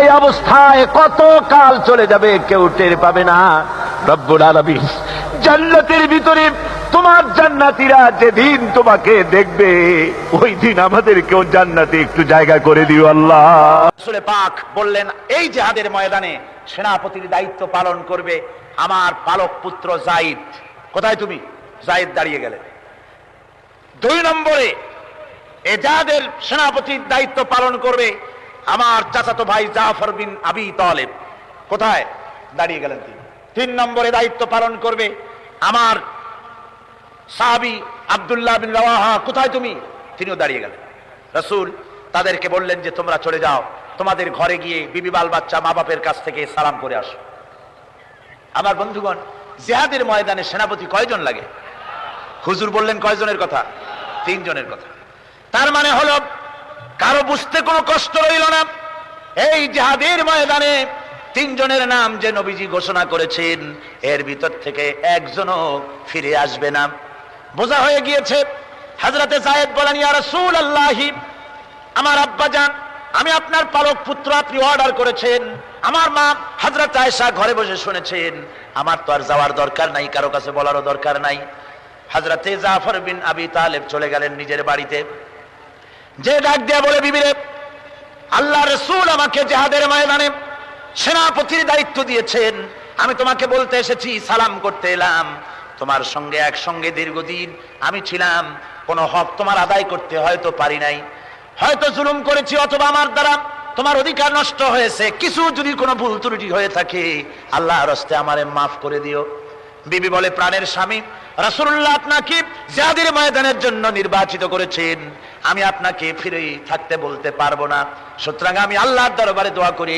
এই অবস্থায় কত কাল চলে যাবে কেউ টের পাবে না। রব্বুল আলামিন জান্নাতের ভিতরে তোমার জান্নাতীরা যেদিন তোমাকে দেখবে, ওই দিন আমাদেরকেও জান্নাতে একটু জায়গা করে দিও আল্লাহ। রাসূল পাক বললেন, এই জিহাদের ময়দানে সেনাপতির দায়িত্ব পালন করবে আমার পালক পুত্র যায়েদ। কোথায় তুমি? যায়েদ দাঁড়িয়ে গেলেন। 2 নম্বরে এই জিহাদের সেনাপতির দায়িত্ব পালন করবে আমার চাচাতো ভাই জাফর বিন আবি তালেব। কোথায়? দাঁড়িয়ে গেলেন তিনি। 3 নম্বরে দায়িত্ব পালন করবে আমার সাহাবী আব্দুল্লাহ বিন রাওয়াহা। কোথায় তুমি? তিনিও দাঁড়িয়ে গেলেন। রাসূল তাদেরকে বললেন যে তোমরা চলে যাও, তোমাদের ঘরে গিয়ে বিবি বাল বাচ্চা মা বাপের কাছ থেকে সালাম করে আসো। আমার বন্ধুগণ, জিহাদের ময়দানে সেনাপতি কয়জন লাগে? হুজুর বললেন কয়জনের কথা? 3 জনের কথা। তার মানে হলো কারো বুঝতে কোনো কষ্ট রইল না, এই জিহাদের ময়দানে 3 জনের নাম যে নবীজি ঘোষণা করেছেন, এর ভিতর থেকে একজনও ফিরে আসবে না। বোঝা হয়ে গিয়েছে। হযরতে যায়েদ বলেন, ইয়া রাসূলুল্লাহ, আমার আব্বা জান, আমি আপনার পালক পুত্র, আপনি অর্ডার করেছেন। আমার মা হযরত আয়েশা ঘরে বসে শুনেছেন, আমার তো আর যাওয়ার দরকার নাই, কারো কাছে বলারও দরকার নাই। হযরতে জাফর বিন আবি তালেব চলে গেলেন নিজের বাড়িতে, যে ডাক দিয়ে বলে, বিবিরে, আল্লাহ রাসূল আমাকে জিহাদের ময়দানে সেনাপতির দায়িত্ব দিয়েছেন, আমি তোমাকে বলতে এসেছি, সালাম করতে এলাম। তোমার সঙ্গে একসঙ্গে দীর্ঘদিন আমি ছিলাম, কোন হক তোমার আদায় করতে হয়তো পারি নাই, হয়তো জুলুম করেছি, অথবা আমার দ্বারা তোমার অধিকার নষ্ট হয়েছে। কিছু যদি কোনো ভুল ত্রুটি হয়ে থাকে, আল্লাহর হস্তে আমারে মাফ করে দিও। বিবি বলে, প্রাণের স্বামী রাসূলুল্লাহ আপনাকে জিহাদের ময়দানের জন্য নির্বাচিত করেছেন, আমি আপনাকে ফিরে থাকতে বলতে পারবো না, সুতরাং আমি আল্লাহর দরবারে দোয়া করি।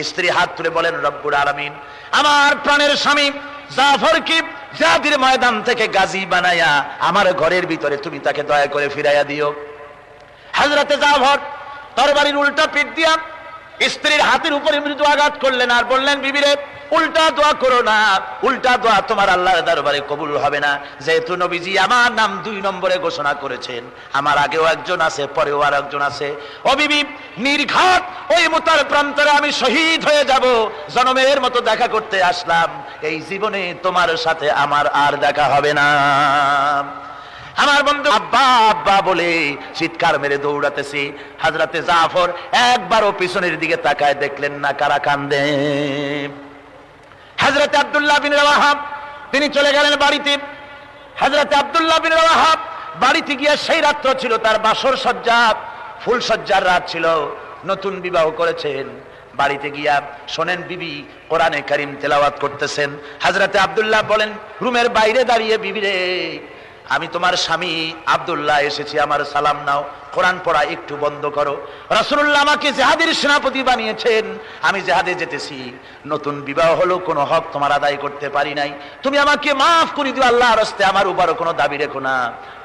স্ত্রী হাত তুলে বলেন, রব্বুল আলামিন, আমার প্রাণের স্বামী জাফরকে জিহাদের ময়দান থেকে গাজী বানায়া আমার ঘরের ভিতরে তুমি তাকে দয়া করে ফিরাইয়া দিও। হযরতে জাফর তরবারির উল্টা পিঠ দিয়া স্ত্রীর হাতের উপরে মৃদু আঘাত করলেন, আর বললেন, বিবিরে, উল্টা দোয়া করো না, উল্টা দোয়া তোমার আল্লাহর দরবারে কবুল হবে না। যেহেতু নবীজি আমার নাম 2 নম্বরে ঘোষণা করেছেন, আমার আগেও একজন আছে, পরেও আর একজন আছে। ও বিবি, নির্ঘাত ওই মুতার প্রান্তরে আমি শহীদ হয়ে যাব, জনমের মতো দেখা করতে আসলাম, এই জীবনে তোমার সাথে আমার আর দেখা হবে না। আমার বন্ধু আব্বা আব্বা বলে চিৎকার মেরে দৌড়াতেছি। হযরতে জাফর একবারও পিছনের দিকে তাকায় দেখলেন না কারা কান্দে। হযরতে আব্দুল্লাহ বিন রাওয়াহা তিনি চলে গেলেন বাড়িতে। হযরতে আব্দুল্লাহ বিন রাওয়াহা বাড়িতে গিয়ে, সেই রাত্র ছিল তার বাসর সজ্জা, ফুল সজ্জার রাত ছিল, নতুন বিবাহ করেছেন। বাড়িতে গিয়া শোনেন বিবি কোরআনে কারীম তেলাওয়াত করতেছেন। হযরতে আব্দুল্লাহ বলেন, রুমের বাইরে দাঁড়িয়ে, বিবি রে, আমি তোমার স্বামী আব্দুল্লাহ এসেছি, আমার সালাম নাও, কোরআন পড়া একটু বন্ধ করো। রাসূলুল্লাহ আমাকে জিহাদের সেনাপতি বানিয়েছেন, আমি জিহাদে যেতেছি, নতুন বিবাহ হলো, কোনো হক তোমার আদায় করতে পারি নাই, তুমি আমাকে মাফ করে দিও আল্লাহর রাস্তায়, আমার উপরও কোনো দাবি রেখো না।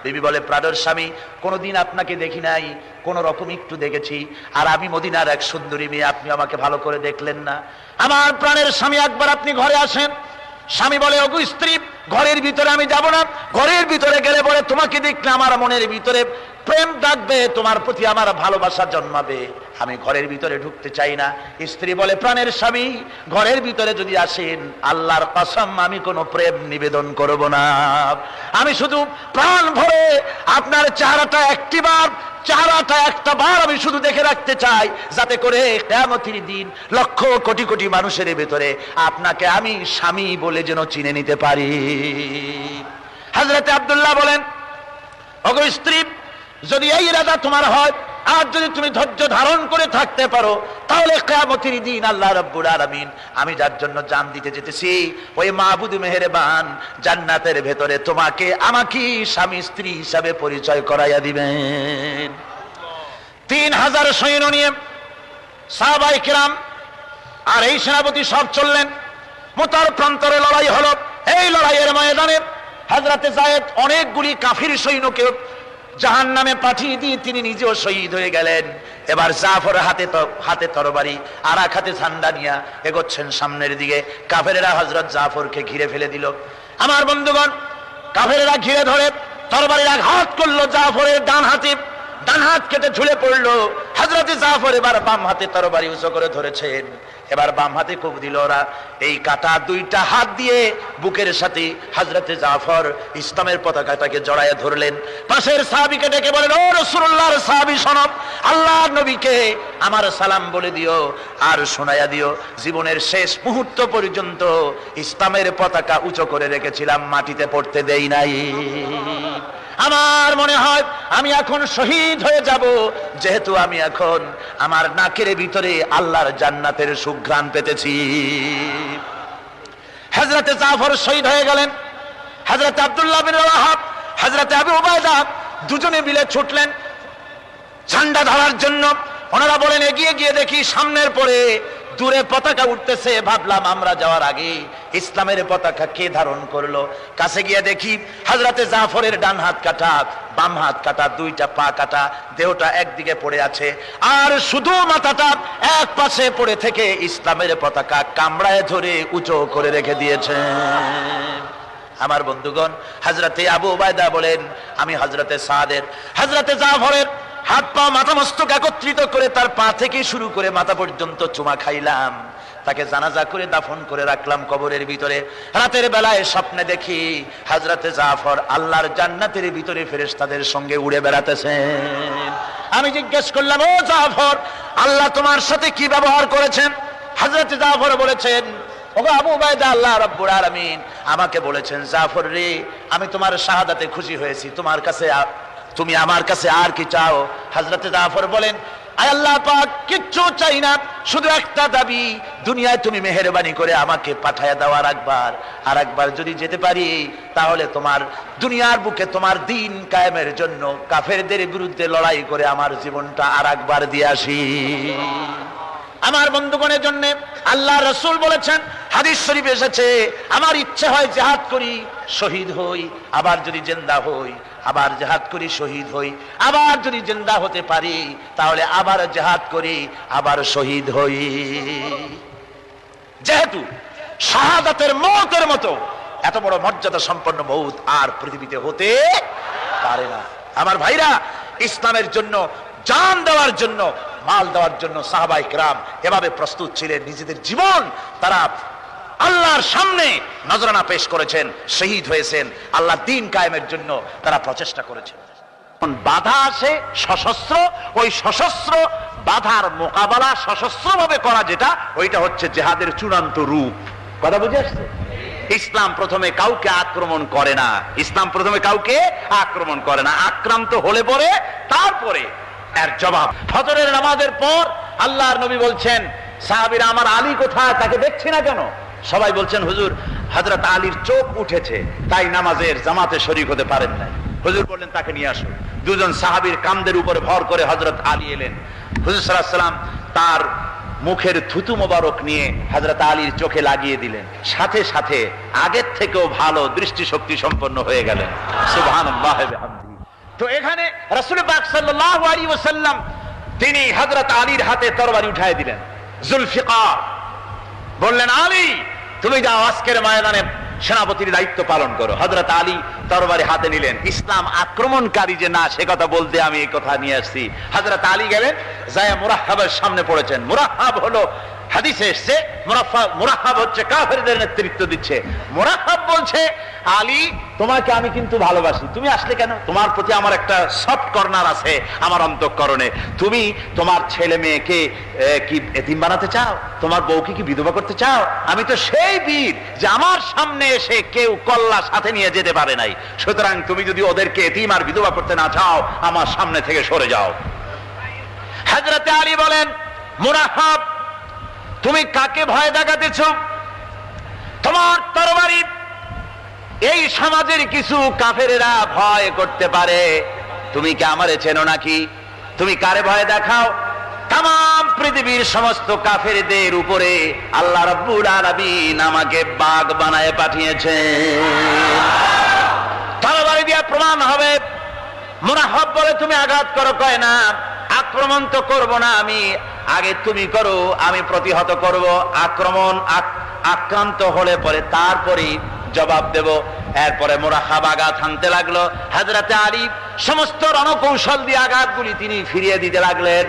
বিবি বলে, প্রাণের স্বামী, কোনোদিন আপনাকে দেখি নাই, কোন রকম একটু দেখেছি, আর আমি মদিনার এক সুন্দরী মেয়ে, আপনি আমাকে ভালো করে দেখলেন না। আমার প্রাণের স্বামী, একবার আপনি ঘরে আসেন। স্বামী বলে, ওগো স্ত্রী, ঘরের ভিতরে আমি যাব না, ঘরের ভিতরে গেলে পরে তোমাকে দেখলে আমার মনের ভিতরে প্রেম ডাকবে, তোমার প্রতি আমার ভালোবাসা জন্মাবে, আমি ঘরের ভিতরে ঢুকতে চাই না। স্ত্রী বলে, প্রাণের স্বামী, ঘরের ভিতরে যদি আসেন, আল্লাহর কসম আমি কোনো প্রেম নিবেদন করব না, আমি শুধু প্রাণ ভরে আপনার চেহারাটা একটা বার আমি শুধু দেখে রাখতে চাই, যাতে করে কিয়ামতের দিন লক্ষ কোটি কোটি মানুষের ভেতরে আপনাকে আমি স্বামী বলে যেন চিনে নিতে পারি। হযরত আব্দুল্লাহ বলেন, ওগো স্ত্রী, যদি এই ইরাদা তোমার হয়, আর যদি তুমি ধৈর্য ধারণ করে থাকতে পারো, তাহলে কিয়ামতের দিন আল্লাহ রাব্বুল আলামিন আমি যার জন্য জান দিতে যেতেছি, ওই মাহবুদ মেহেরবান জান্নাতের ভেতরে তোমাকে আমাকে স্বামী স্ত্রী হিসাবে পরিচয় করাইয়া দিবেন। 3000 সৈন্য নিয়ে সাহাবায়ে কেরাম আর এই সেনাপতি সব চললেন। মুতার প্রান্তরে লড়াই হলো। এই লড়াইয়ের ময়দানে হযরতে যায়েদ অনেকগুলি কাফির সৈন্যকে জাহান্নামে পাঠিয়ে দিয়ে তিনি নিজেও শহীদ হয়ে গেলেন। এবার জাফর হাতে তরবারি, আর এক হাতে ঝান্ডা নিয়ে এগোচ্ছেন সামনের দিকে। কাফেরেরা হযরত জাফরকে ঘিরে ফেলে দিল। আমার বন্ধুগণ, কাফেরেরা ঘিরে ধরে তরবারির আঘাত করলো জাফরের ডান হাতে, ডান হাত কেটে ঝুলে পড়লো। হযরত জাফর এবার বাম হাতে তরবারি উঁচু করে ধরেছেন, এবার বাম হাতে কোপ দিল ওরা। এই কাটা দুইটা হাত দিয়ে বুকের সাথে হযরত জাফর ইসলামের পতাকাটাকে জড়ায় ধরলেন। পাশের সাহাবীকে ডেকে বলেন, ও রাসূলুল্লাহর সাহাবী শোনো, আল্লাহর নবীকে আমার সালাম বলে দিও আর শোনায়া দিও, জীবনের শেষ মুহূর্ত পর্যন্ত ইসলামের পতাকা উঁচু করে রেখেছিলাম, মাটিতে পড়তে দেই নাই। আমার মনে হয় আমি এখন শহীদ হয়ে যাব, যেহেতু আমি এখন আমার নাকের ভিতরে আল্লাহর জান্নাতের সুঘ্রাণ পেতেছি। হযরত জাফর শহীদ হয়ে গেলেন। হযরত আব্দুল্লাহ বিন রাওয়াহা, হযরত আবু উবাইদা দুজনে মিলে ছুটলেন ঝান্ডা ধরার জন্য। ওনারা বলেন, এগিয়ে গিয়ে দেখি সামনের পরে দূরে পতাকা উঠতেছে, ভাবলাম আমরা যাওয়ার আগে ইসলামের পতাকা কে ধারণ করলো। কাছে গিয়ে দেখি হযরতে জাফরের ডান হাত কাটা, বাম হাত কাটা, দুইটা পা কাটা, দেহটা একদিকে পড়ে আছে, আর শুধু মাথাটা এক পাশে পড়ে থেকে ইসলামের পতাকা কামড়ায় ধরে উঁচু করে রেখে দিয়েছে। আমার বন্ধুগণ, হযরতে আবু উবাইদা বলেন, আমি হযরতে সাদের, হযরতে জাফরের হাত পা মাথা মস্তক একত্রিত করে তার পা থেকে শুরু করে মাথা পর্যন্ত চুমা খাইলাম, তাকে জানাজা করে দাফন করে রাখলাম কবরের ভিতরে। রাতের বেলায় স্বপ্নে দেখি হযরতে জাফর আল্লাহর জান্নাতের ভিতরে ফেরেশতাদের সঙ্গে উড়ে বেড়াতেছেন। আমি জিজ্ঞেস করলাম, ও জাফর, আল্লাহ তোমার সাথে কি ব্যবহার করেছেন? হযরতে জাফর বলেছেন, ওগো আবু উবাইদা, আল্লাহ রাব্বুল আলামিন আমাকে বলেছেন, জাফর রে, আমি তোমার শাহাদাতে খুশি হয়েছি, তুমি আমার কাছে আর কি চাও? হযরতে জাফর বলেন, আয় আল্লাহ পাক, কিচ্ছু চাই না, শুধু একটা দাবি, দুনিয়ায় তুমি মেহেরবানি করে আমাকে পাঠায়া দাও আর একবার যদি যেতে পারি, তাহলে তোমার দুনিয়ার বুকে তোমার দিন কায়েমের জন্য কাফেরদের বিরুদ্ধে লড়াই করে আমার জীবনটা আর একবার দিয়ে আসি। আমার বন্ধুগণের জন্য আল্লাহ রাসূল বলেছেন, হাদিস শরীফে এসেছে, আমার ইচ্ছে হয় জিহাদ করি, শহীদ হই, আবার যদি জিন্দা হই, আবার জিহাদ করি, শহীদ হই, আবার যদি জিন্দা হতে পারি তাহলে আবার জিহাদ করি, আবার শহীদ হই। যেহেতু শাহাদাতের মওতের মতো এত বড় মর্যাদা সম্পন্ন মওত আর পৃথিবীতে হতে পারে না। আমার ভাইরা, ইসলামের জন্য জান দেওয়ার জন্য, মাল দেওয়ার জন্য সাহাবায়ে কেরাম এভাবে প্রস্তুত ছিলেন, নিজেদের জীবন তারা আল্লাহর সামনে নজরানা পেশ করেছেন, শহীদ হয়েছেন, আল্লাহ দ্বীন কায়েমের জন্য তারা প্রচেষ্টা করেছেন। বাধা আসে সশস্ত্র, ওই সশস্ত্র বাধার মোকাবেলা সশস্ত্রভাবে করা, যেটা ওইটা হচ্ছে জিহাদের চূড়ান্ত রূপ। কথা বুঝে আসছে? ইসলাম প্রথমে কাউকে আক্রমণ করে না, ইসলাম প্রথমে কাউকে আক্রমণ করে না, আক্রান্ত হলে পরে তারপরে এর জবাব। ফজরের নামাজের পর আল্লাহর নবী বলছেন, সাহাবীরা, আমার আলী কোথায়, তাকে দেখছি না কেন? সবাই বলছেন, হুজুর, হযরত আলীর চোখ উঠেছে, তাই নামাজের জামাতে শরীক হতে পারেন নাই। হুজুর বললেন তাকে নিয়ে আসো। দুজন সাহাবীর কাঁধের উপরে ভর করে হযরত আলী এলেন। হুজুর সাল্লাল্লাহু আলাইহি ওয়াসাল্লাম তার মুখের থুতু মোবারক নিয়ে হযরত আলীর চোখে লাগিয়ে দিলেন। সাথে সাথে আগের থেকেও ভালো দৃষ্টিশক্তি সম্পন্ন হয়ে গেলেন। সুবহানাল্লাহি ওয়া বিহামদিহি। তো এখানে রাসূল পাক সাল্লাল্লাহু আলাইহি ওয়াসাল্লাম তিনি হযরত আলীর হাতে তরবারি উঠায় দিলেন। জুলফিকার বললেন, আলী তুমি যাও আজকের ময়দানে সেনাপতির দায়িত্ব পালন করো। হযরত আলী তরবারি হাতে নিলেন। ইসলাম আক্রমণকারী যে না সে কথা বলতে আমি এই কথা নিয়ে আসছি। হযরত আলী গেলেন, যায় মুরাহহাবের সামনে পড়েছেন। মুরাহহাব হলো হাদিসে এসেছে মুরাহহাব হচ্ছে কাফেরদের নেতৃত্ব দিচ্ছে। মুরাহহাব বলছে, আলী তোমাকে আমি কিন্তু ভালোবাসি, তুমি আসলে কেন? তোমার প্রতি আমার একটা সফট কর্নার আছে আমার অন্তঃকরণে। তুমি তোমার ছেলে মেয়েকে কি এতিম বানাতে চাও? তোমার বউকে কি বিধবা করতে চাও? আমি তো সেই বীর যে আমার সামনে এসে কেউ কল্লা সাথে নিয়ে যেতে পারে নাই। সুতরাং তুমি যদি ওদেরকে এতিম আর বিধবা করতে না চাও আমার সামনে থেকে সরে যাও। হযরত আলী বলেন, মুরাহহাব তুমি কাকে ভয় দেখাতেছ? তোমার তরবারি এই সমাজের কিছু কাফেরেরা ভয় করতে পারে, তুমি কি আমারে চেনো নাকি? তুমি কারে ভয় দেখাও? তাম পৃথিবীর সমস্ত কাফেরদের উপরে আল্লাহ রাব্বুল আলামিন আমাকে বাগ বানায় পাঠিয়েছেন। তরবারি দিয়ে প্রমাণ হবে। মুরাহহাব বলে, তুমি আঘাত করো। কয় না, আক্রমণ তো করব না আমি, আগে তুমি করো, আমি প্রতিহত করব। আক্রান্ত হলে পরে তারপরে জবাব দেব। এরপরে মুরাহহাব আঘাত হানতে লাগলো। হযরত আলী সমস্ত রণকৌশল দিয়ে আঘাতগুলি তিনি ফিরিয়ে দিতে লাগলেন।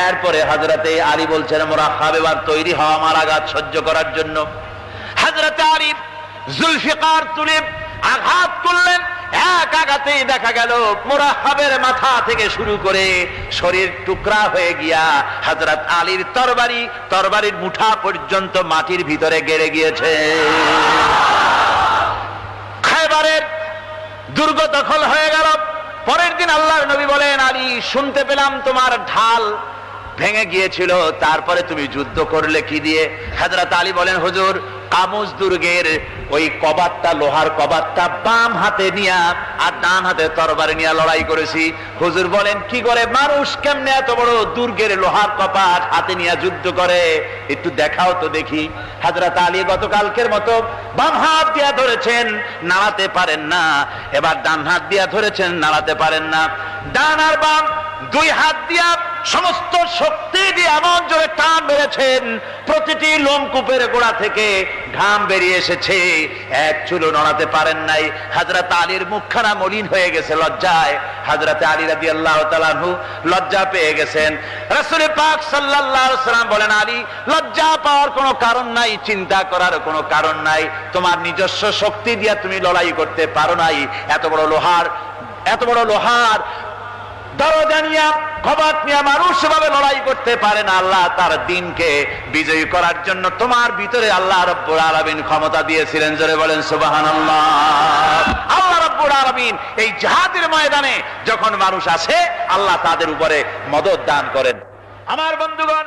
এরপরে হযরতে আলী বলছেন, মুরাহহাব এবার তৈরি হও আমার আঘাত সহ্য করার জন্য। হযরত আলী জুলফিকার তুলে আঘাত করলেন। এক আঘাতেই দেখা গেল মুরাহহাবের মাথা থেকে শুরু করে শরীর টুকরা হয়ে গিয়া হযরত আলীর তরবারির মুঠা পর্যন্ত মাটির ভিতরে গেড়ে গিয়েছে। খায়বারের দুর্গ দখল হয়ে গেল। পরের দিন আল্লাহর নবী বলেন, আলী শুনতে পেলাম তোমার ঢাল ভেঙে গিয়েছিল, তারপরে তুমি যুদ্ধ করলে কি দিয়ে? হযরত আলী বলেন, হুজুর কামুজ দুর্গের ওই কবাটটা, লোহার কবাটটা বাম হাতে নিয়া আর ডান হাতে তরবারি নিয়ে লড়াই করেছি। হুজুর বলেন, কি করে? মানুষ কেমনে এত বড় দুর্গের লোহার কপাট হাতে নিয়ে যুদ্ধ করে? একটু দেখাও তো দেখি। হযরত আলী গতকালকের মতো বাম হাত দিয়া ধরেছেন, নাড়াতে পারেন না। এবার ডান হাত দিয়া ধরেছেন, নাড়াতে পারেন না। ডান আর বাম দুই হাত দিয়া সমস্ত শক্তি দিয়ে এমন জোরে টান মেরেছেন, প্রতিটি লোমকূপের গোড়া থেকে ঘাম বেরিয়ে এসেছে, এক চুলও নড়াতে পারেন নাই। হযরত আলীর মুখখানা মলিন হয়ে গেছে লজ্জায়। হযরত আলী রাদিয়াল্লাহু তাআলা আনহু লজ্জা পেয়ে গেছেন। রাসূল পাক সাল্লাল্লাহু আলাইহি ওয়াসাল্লাম বলেন, আলী লজ্জা পাওয়ার কোনো কারণ নাই, চিন্তা করার কোনো কারণ নাই। তোমার নিজস্ব শক্তি দিয়ে তুমি লড়াই করতে পারো নাই। এত বড় লোহার দরজা নিয়ে, কবাট নিয়ে মানুষ ভাবে লড়াই করতে পারে না। আল্লাহ তার দ্বীনকে বিজয়ী করার জন্য তোমার ভিতরে আল্লাহ রাব্বুল আলামিন ক্ষমতা দিয়েছিলেন। জোরে বলেন সুবহানাল্লাহ। আল্লাহ রাব্বুল আলামিন এই জিহাদের ময়দানে যখন মানুষ আসে, আল্লাহ তাদের উপরে মদদ দান করেন। আমার বন্ধুগণ,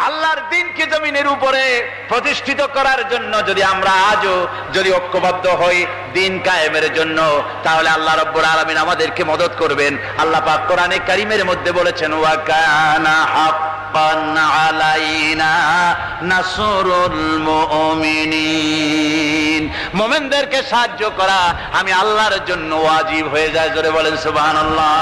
আল্লাহর দ্বীনকে জমিনের উপরে প্রতিষ্ঠিত করার জন্য যদি আমরা আজও যদি ঐক্যবদ্ধ হই দ্বীন কায়েমের জন্য, তাহলে আল্লাহ রাব্বুল আলামিন আমাদেরকে মদদ করবেন। আল্লাহ পাক কোরআনে কারীমের মধ্যে বলেছেন, ওয়া কানা হাক্কান আলাইনা নাসরুল মুমিনিন। মুমিনদেরকে সাহায্য করা আমি আল্লাহর জন্য ওয়াজিব হয়ে যায়। জোরে বলেন সুবহানাল্লাহ।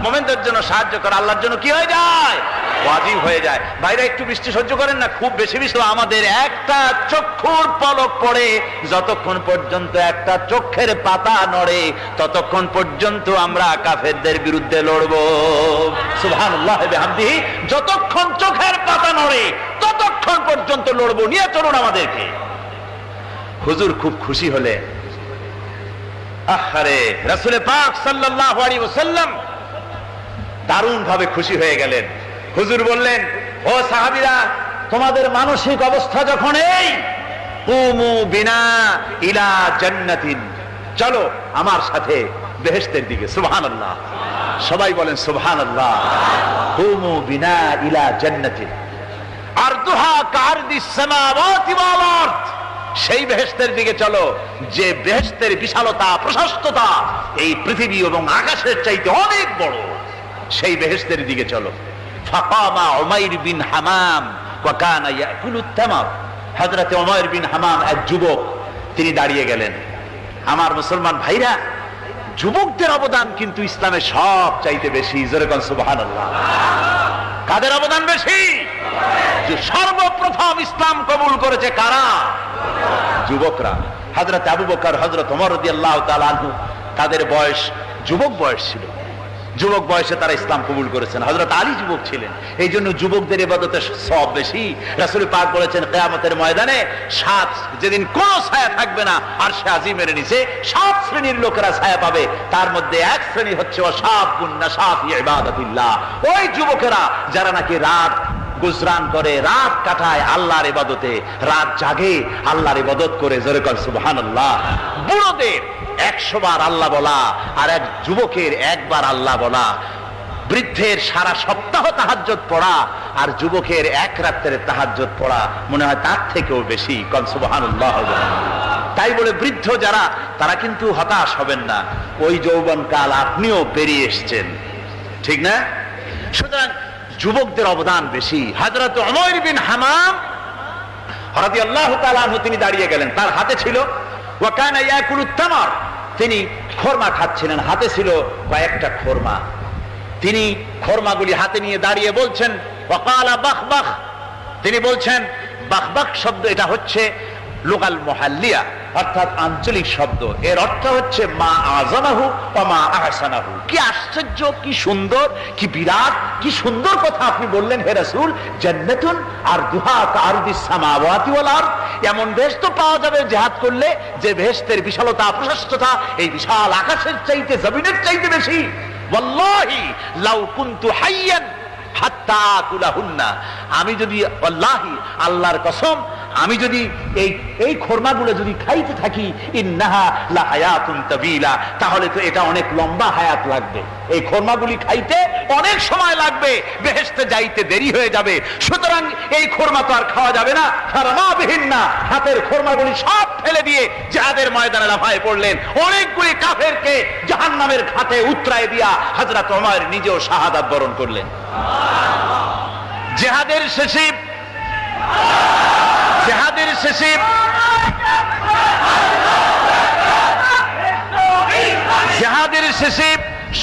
মুমিনদের জন্য সাহায্য করা আল্লাহর জন্য কি হয়ে যায়? ওয়াজিব হয়ে যায়। ভাইরা একটু বৃষ্টি সহ্য করেন না, খুব বেশি বৃষ্টি। আমাদের একটা চক্ষুর পলক পড়ে, যতক্ষণ পর্যন্ত একটা চোখের পাতা নড়ে ততক্ষণ পর্যন্ত আমরা কাফেরদের বিরুদ্ধে লড়বো। সুবহানাল্লাহ বিহামদিহি। যতক্ষণ চোখের পাতা নড়ে ততক্ষণ পর্যন্ত লড়বো। নিয়ে চলুন আমাদেরকে। হুজুর খুব খুশি হলে, আহারে রাসূল পাক সাল্লাল্লাহু আলাইহি ওয়াসাল্লাম দারুণ ভাবে খুশি হয়ে গেলেন। হুজুর বললেন, ও সাহাবীরা, তোমাদের মানসিক অবস্থা যখন এই, কুমু বিনা ইলা জান্নাতিন, চলো আমার সাথে বেহেশতের দিকে। সুবহানাল্লাহ। সবাই বলেন সুবহানাল্লাহ। কুমু বিনা ইলা জান্নাতিন আরদুহা কারদিস সামাওয়াতি ওয়াল আরদ। সেই বেহেশতের দিকে চলো যে বেহেশতের বিশালতা প্রশস্ততা এই পৃথিবী এবং আকাশের চাইতে অনেক বড়। সেই বেহেশতের দিকে চলো। ফাকামা উমাইর বিন হামাম ওয়া কানা ইয়াকুলু তামার। হযরত উমাইর বিন হামাম এক যুবক, তিনি দাঁড়িয়ে গেলেন। আমার মুসলমান ভাইরা, যুবকদের অবদান কিন্তু ইসলামে সব চাইতে বেশি। জোরে বলেন সুবহানাল্লাহ। কাদের অবদান বেশি? যে সর্বপ্রথম ইসলাম কবুল করেছে কারা? যুবকরা। হযরত আবু বকর, হযরত ওমর রাদিয়াল্লাহু তাআলা আনহু, তাদের বয়স যুবক বয়স ছিল। যুবক বয়সে তারা ইসলাম কবুল করেছেন। হযরত আলী যুবক ছিলেন, এই জন্য যুবকদের ইবাদতে সওয়াব বেশি। রাসূল পাক বলেছেন কিয়ামতের ময়দানে যেদিন কোন ছায়া থাকবে না, আরশে আজিমের নিচে 7 শ্রেণীর লোকেরা ছায়া পাবে। তার মধ্যে এক শ্রেণী হচ্ছে ওয়াশাবুন নাশা ফি ইবাদাতিল্লাহ। ওই যুবকেরা যারা নাকি রাত গুজরান করে, রাত কাটায় আল্লাহর ইবাদতে, রাত জাগে আল্লাহর ইবাদত করে। জোরে বলেন সুবহানাল্লাহ। বুড়োদের 100 বার আল্লাহ বলা আর এক যুবকের একবার আল্লাহ বলা, বৃদ্ধের সারা সপ্তাহ তাহাজ্জুদ পড়া আর যুবকের এক রাতের তাহাজ্জুদ পড়া মনে হয় তার থেকেও বেশি। কোন সুবহানাল্লাহ। তাই বলে বৃদ্ধ যারা, তারা কিন্তু হতাশ হবেন না। ওই যৌবনকাল আপনিও পেরিয়ে এসেছেন, ঠিক না? সুতরাং যুবকদের অবদান বেশি। হযরত উমাইর বিন হামাম রাদিয়াল্লাহু তাআলা আনহু, তিনি দাঁড়িয়ে গেলেন। তার হাতে ছিল ওয়া কানা ইয়াকুলু তামার, তিনি খোরমা খাচ্ছিলেন। হাতে ছিল কয়েকটা খোরমা। তিনি খোরমাগুলি হাতে নিয়ে দাঁড়িয়ে বলছেন ওয়া ক্বালা বাখবাখ। তিনি বলছেন, বাখবাখ শব্দ এটা হচ্ছে লুগাল মুহাল্লিয়া, অর্থাৎ আঞ্চলিক শব্দ। এর অর্থ হচ্ছে মা আযামাহু ওয়া মা আহসানাহু। কি আশ্চর্য, কি সুন্দর, কি বিরাট, কি সুন্দর কথা আপনি বললেন হে রাসূল। জান্নাতুন আরদুহা কাআরদিস সামাওয়াতি ওয়াল আরদ। এমন বেহেশত পাওয়া যাবে জিহাদ করলে যে বেহেশতের বিশালতা প্রশস্ততা এই বিশাল আকাশের চাইতে, জমিনের চাইতে বেশি। ওয়াল্লাহি লাউ কুনতু হাইয়ান হাত্তা আকুলাহুন্না। আমি যদি, ওয়াল্লাহি আল্লাহর কসম, আমি যদি এই খোরমাগুলো যদি খাইতে থাকি, ইন্নাহা লা হায়াতুন তাবিলা, তাহলে তো এটা অনেক লম্বা হায়াত লাগবে। এই খোরমাগুলি খাইতে অনেক সময় লাগবে, বেহেশতে যাইতে দেরি হয়ে যাবে। সুতরাং এই খোরমা তো আর খাওয়া যাবে না। ফারমা বিহিন্না, হাতের খোরমাগুলি সব ফেলে দিয়ে জিহাদের ময়দানে লাফায় পড়লেন। অনেকগুলি কাফেরকে জাহান্নামের খাতে উতরায় দিয়া হযরত ওমর নিজেও শাহাদাত বরণ করলেন। জিহাদের শেষে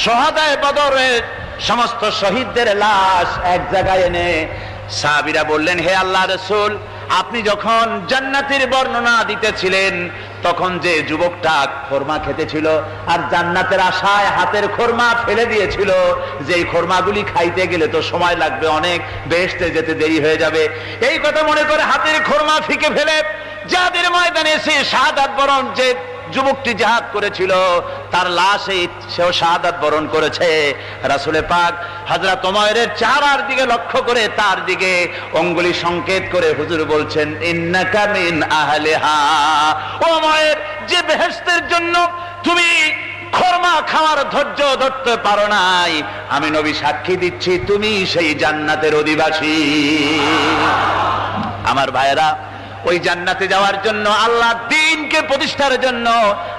শহাদায়ে বদরের সমস্ত শহীদদের লাশ এক জায়গায় এনে সাহাবীরা বললেন, হে আল্লাহর রাসূল, আপনি যখন জান্নাতের বর্ণনা দিতেছিলেন তখন যে যুবকটা খোরমা খেতেছিল আর জান্নাতের আশায় হাতের খোরমা ফেলে দিয়েছিল, যে এই খোরমাগুলি খাইতে গেলে তো সময় লাগবে অনেক, বেহেশতে যেতে দেরি হয়ে যাবে, এই কথা মনে করে হাতের খোরমা ফিকে ফেলে জিহাদের ময়দানে এসে শাহাদাত বরণ, যে যুবকটি জিহাদ করেছিল তার লাশে সেও শাহাদাত বরণ করেছে। রাসূল পাক হযরত ওমরের চেহারার দিকে লক্ষ্য করে তার দিকে আঙ্গুলি সংকেত করে হুজুর বলছেন, ইন্নাকা মিন আহলিহা। ওমর, যে বেহেশতের জন্য তুমি খোরমা খাওয়ার ধৈর্য ধরতে পারো নাই, আমি নবী সাক্ষী দিচ্ছি তুমি সেই জান্নাতের অধিবাসী। আমার ভাইয়েরা, ওই জান্নাতে যাওয়ার জন্য, আল্লাহর দ্বীনকে প্রতিষ্ঠার জন্য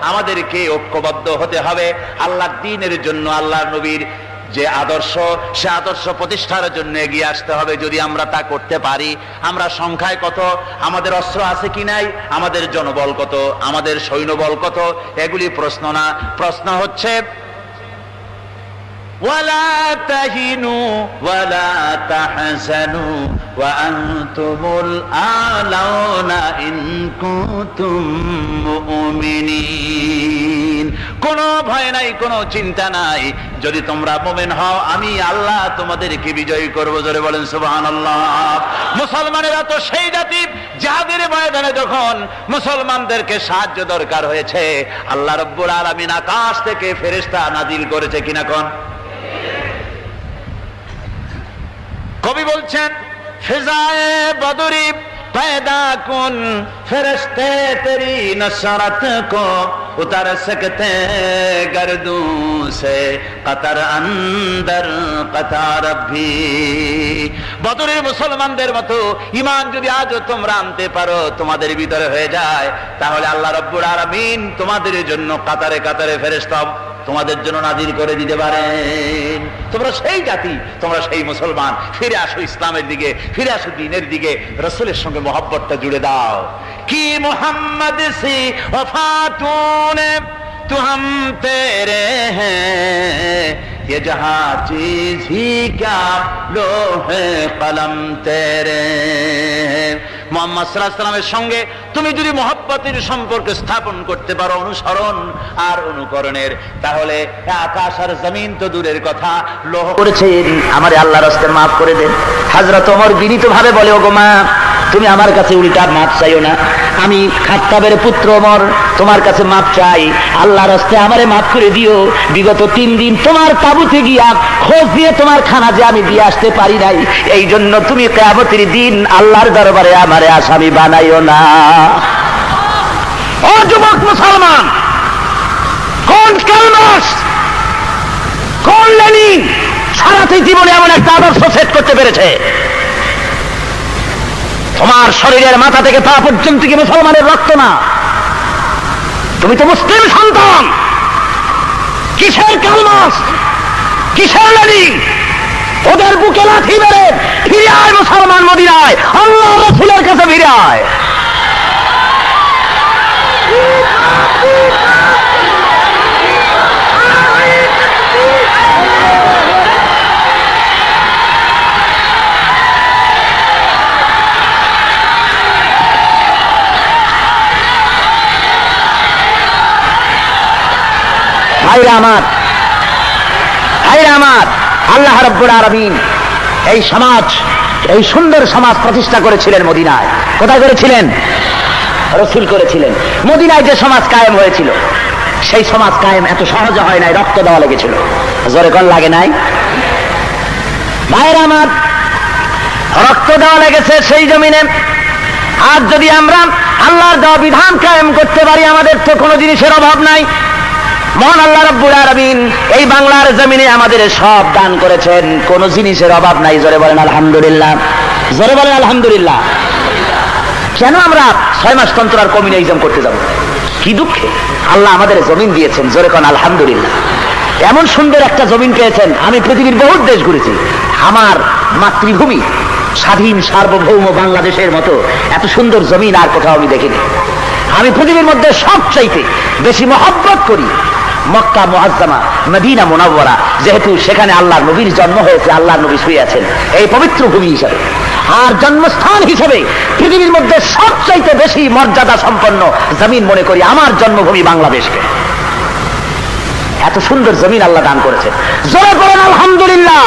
আমাদেরকে ঐক্যবদ্ধ হতে হবে। আল্লাহর দ্বীনের জন্য, আল্লাহর নবীর যে আদর্শ, সে আদর্শ প্রতিষ্ঠার জন্য এগিয়ে আসতে হবে। যদি আমরা তা করতে পারি, আমরা সংখ্যায় কত, আমাদের অস্ত্র আছে কি নাই, আমাদের জনবল কত, আমাদের সৈন্যবল কত, এগুলি প্রশ্ন না। প্রশ্ন হচ্ছে ওয়ালা তাহিনু ওয়ালা তাহজানু ওয়া আনতুমুল আলাউনা ইন কুনতুম মুমিনিন। কোনো ভয় নাই, কোনো চিন্তা নাই, যদি তোমরা মুমিন হও আমি আল্লাহ তোমাদেরকে বিজয়ী করব। জোরে বলেন সুবহানাল্লাহ। মুসলমানেরা তো সেই জাতি, যাদের ময়দানে যখন মুসলমানদেরকে সাহায্য দরকার হয়েছে, আল্লাহ রাব্বুল আলামিন আকাশ থেকে ফেরেশতা নাজিল করেছে কিনা কোন? কবি বলছেন, ফিজায়ে বদরি पैदा कुन फरिश्ते तेरी नसरत को उतर सकते गर्दों से कतर अंदर कतार भी। বদরের মুসলমানদের মতো ঈমান যদি আজও তোমরা আনতে পারো, তোমাদের ভিতরে হয়ে যায়, তাহলে আল্লাহ রাব্বুল আলামিন তোমাদের জন্য কাতারে কাতারে ফেরেশতা তোমাদের জন্য নাজিল করে দিতে পারেন। তোমরা সেই জাতি, তোমরা সেই মুসলমান। ফিরে আসো ইসলামের দিকে, ফিরে আসো দ্বীনের দিকে, রাসূলের সঙ্গে মহব্বতটা জুড়ে দাও। কি মুহাম্মদ সি ওয়াফাতুনে तू हम तेरे हैं, ये जहां चीज ही क्या लोहे कलम तेरे हैं। মুহাম্মদ সাল্লাল্লাহু আলাইহি ওয়াসাল্লামের সঙ্গে তুমি যদি মহব্বতের সম্পর্ক স্থাপন করতে পারো, অনুসরণ আর অনুকরণের, তাহলে আকাশ আর জমিন তো দূরের কথা, লোহ করেছেন আমারে আল্লাহর রাস্তায় maaf করে দেন। হযরত ওমর বিনীতভাবে বলে, ওগো মা, তুমি আমার কাছে উল্টা মাপ চাইও না, আমি খাত্তাবের পুত্র ওমর তোমার কাছে মাপ চাই, আল্লাহর রাস্তায় আমারে মাফ করে দিও। বিগত 3 দিন তোমার তাবুতে গিয়া খোঁজ দিয়ে তোমার খানা যে আমি দিয়ে আসতে পারি নাই, এই জন্য তুমি কিয়ামতের দিন আল্লাহর দরবারে আমারে আসামি বানাইও না। ও যুবক মুসলমান, কোন কালমাস, কোন লেনিন সারাতে জীবনে এমন একটা আদর্শ সেট করতে পেরেছে? তোমার শরীরের মাথা থেকে পা পর্যন্ত কি মুসলমানের রক্ত না? তুমি তো মুসলিম সন্তান। কিসের কালমাস, কিসের লেনিন? ওদের বুকে লাথি মেরে ফিরে আয় মুসলমান মদিনায়, আল্লাহ রাসূলের কাছে ফিরে আয়। ভাইরা আমার, ভাইরা আমার, আল্লাহ রাব্বুল আলামিন এই সমাজ, এই সুন্দর সমাজ প্রতিষ্ঠা করেছিলেন মদিনায়। কোথায় করেছিলেন? রাসূল করেছিলেন। মদিনায় যে সমাজ কায়েম হয়েছিল, সেই সমাজ কায়েম এত সহজে হয় নাই, রক্ত দেওয়া লেগেছিল। জোরে কোন লাগে নাই? ভাইরা আমার, রক্ত দেওয়া লেগেছে সেই জমিনে। আজ যদি আমরা আল্লাহর দেওয়া বিধান কায়েম করতে পারি, আমাদের তো কোনো জিনিসের অভাব নাই। মহান আল্লাহ রাব্বুল আলামিন এই বাংলার জমিনে আমাদের সব দান করেছেন, কোন জিনিসের অভাব নাই। জোরে বলেন আলহামদুলিল্লাহ, জোরে বলেন আলহামদুলিল্লাহ। কেন আমরা 6 মাস তন্ত্র আর কমিউনিজম করতে যাব? কি দুঃখে আল্লাহ আমাদের জমিন দিয়েছেন। জোরে কোন আলহামদুলিল্লাহ। এমন সুন্দর একটা জমিন পেয়েছেন। আমি পৃথিবীর বহুত দেশ ঘুরেছি, আমার মাতৃভূমি স্বাধীন সার্বভৌম বাংলাদেশের মতো এত সুন্দর জমিন আর কোথাও আমি দেখিনি। আমি পৃথিবীর মধ্যে সবচাইতে বেশি মহব্বত করি মক্কা মুআজ্জামা, মদিনা মুনাওয়ারা, যেহেতু সেখানে আল্লাহর নবীর জন্ম হয়েছে, আল্লাহর নবী শুয়ে আছেন এই পবিত্র ভূমি হিসাবে। আর জন্মস্থান হিসেবে পৃথিবীর মধ্যে সবচাইতে বেশি মর্যাদা সম্পন্ন জমিন মনে করি আমার জন্মভূমি বাংলাদেশকে। এত সুন্দর জমিন আল্লাহ দান করেছে। জোরে বলেন আলহামদুলিল্লাহ।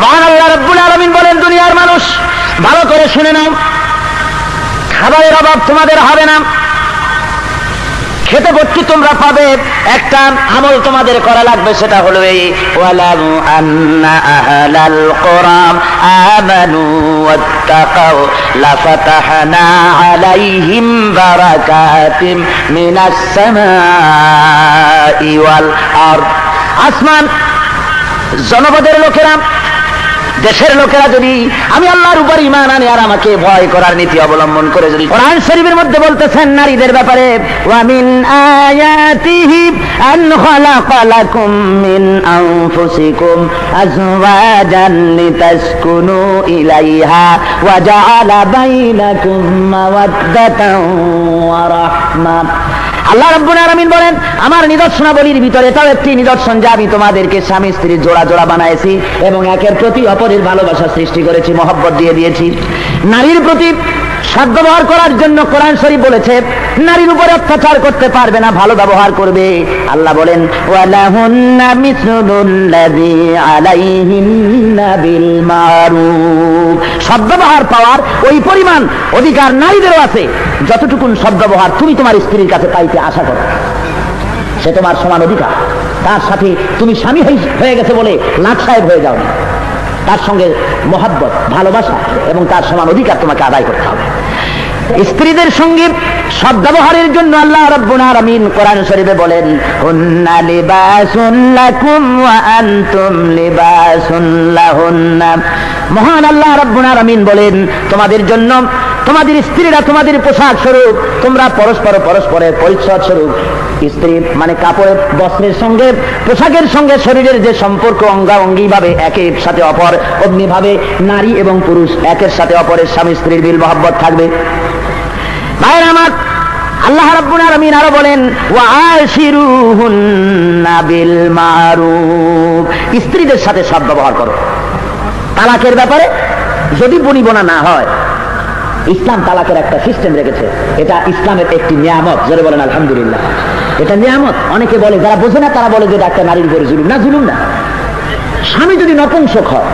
মহান আল্লাহ রাব্বুল আলামিন বলেন, দুনিয়ার মানুষ ভালো করে শুনে নাও, খাবারের অভাব তোমাদের হবে না, খেতে ভর্তি তোমরা পাবে। একটা আমল তোমাদের করা লাগবে, সেটা হলো এই ওয়ালামু আন্না আহলাল কুরআন আমানু ওয়াত্তাকাউ লাফাতাহনা আলাইহিম বারাকাতিম মিনাস সামাই ওয়াল আরদ। আসমান জনপদের লোকেরা, দেশের লোকেরা যদি আমি আল্লাহর উপর ঈমান আনে আর আমাকে ভয় করার নীতি অবলম্বন করে, যদি কোরআন শরীফের মধ্যে বলতেছেন নারীদের ব্যাপারে, ওয়া মিন আয়াতিহি আন খালাকা লাকুম মিন আনফুসিকুম আজওয়াজান লিতাসকুনু ইলাইহা ওয়া জাআলা বাইনাকুম মাওয়াদ্দাতান ওয়া রাহমা। আল্লাহ রাব্বুল আলামিন বলেন, আমার নিদর্শনাবলীর ভিতরে এটাও একটি নিদর্শন যে আমি তোমাদেরকে স্বামী স্ত্রীর জোড়া জোড়া বানাইছি এবং একের প্রতি অপরের ভালোবাসা সৃষ্টি করেছি, মহব্বত দিয়ে দিয়েছি। নারীর প্রতি সদ্ব্যবহার করার জন্য কোরআন শরীফ বলেছে নারীর উপরে অত্যাচার করতে পারবে না, ভালো ব্যবহার করবে। আল্লাহ বলেন, ওয়ালাহুন্না মিসলুল্লাযী আলাইহিন্না বিল মারুফ। সদ্ব্যবহার পাওয়ার ওই পরিমাণ অধিকার নারীদেরও আছে যতটুকুন সদ্ব্যবহার তুমি তোমার স্ত্রীর কাছে পাইতে আশা করো। সে তোমার সমান অধিকার। তার সাথে তুমি স্বামী হয়ে গেছে বলে লাট সাহেব হয়ে যাও না, তার সঙ্গে মহব্বত, ভালোবাসা এবং তার সমান অধিকার তোমাকে আদায় করতে হবে। স্ত্রীদের সঙ্গে সদ্ব্যবহারের জন্য আল্লাহ রাব্বুল আলামিন কোরআন শরীফে বলেন, হুন্না লিবাসুন লাকুম ওয়া আনতুম লিবাসুন লাহুন্না। মহান আল্লাহ রাব্বুল আলামিন বলেন, তোমাদের জন্য তোমাদের স্ত্রীরা তোমাদের পোশাক স্বরূপ, তোমরা পরস্পরের পরিচ্ছদ স্বরূপ। স্ত্রী মানে কাপড়ের বস্ত্রের সঙ্গে পোশাকের সঙ্গে শরীরের যে সম্পর্ক, অঙ্গাঙ্গি ভাবে একের সাথে অপর, অমনি ভাবে নারী এবং পুরুষ একের সাথে অপরের স্বামী স্ত্রীর মিল মহব্বত থাকবে। ভাইরা আমার, আল্লাহ রাব্বুল আলামিন আরো বলেন, ওয়া আশিরুহুন্না বিল মারুফ। স্ত্রীদের সাথে সদ্ব্যবহার করো। তালাকের ব্যাপারে যদি বনিবনা না হয়, ইসলাম তালাকের একটা সিস্টেম রেখেছে। এটা ইসলামের একটি নিয়ামত। জোরে বলেন আলহামদুলিল্লাহ। এটা নিয়ামত। অনেকে বলে, যারা বোঝে না তারা বলে যে এটা একটা নারীর উপরে জুলুম। না, জুলুম না। স্বামী যদি নপুংসক হয়,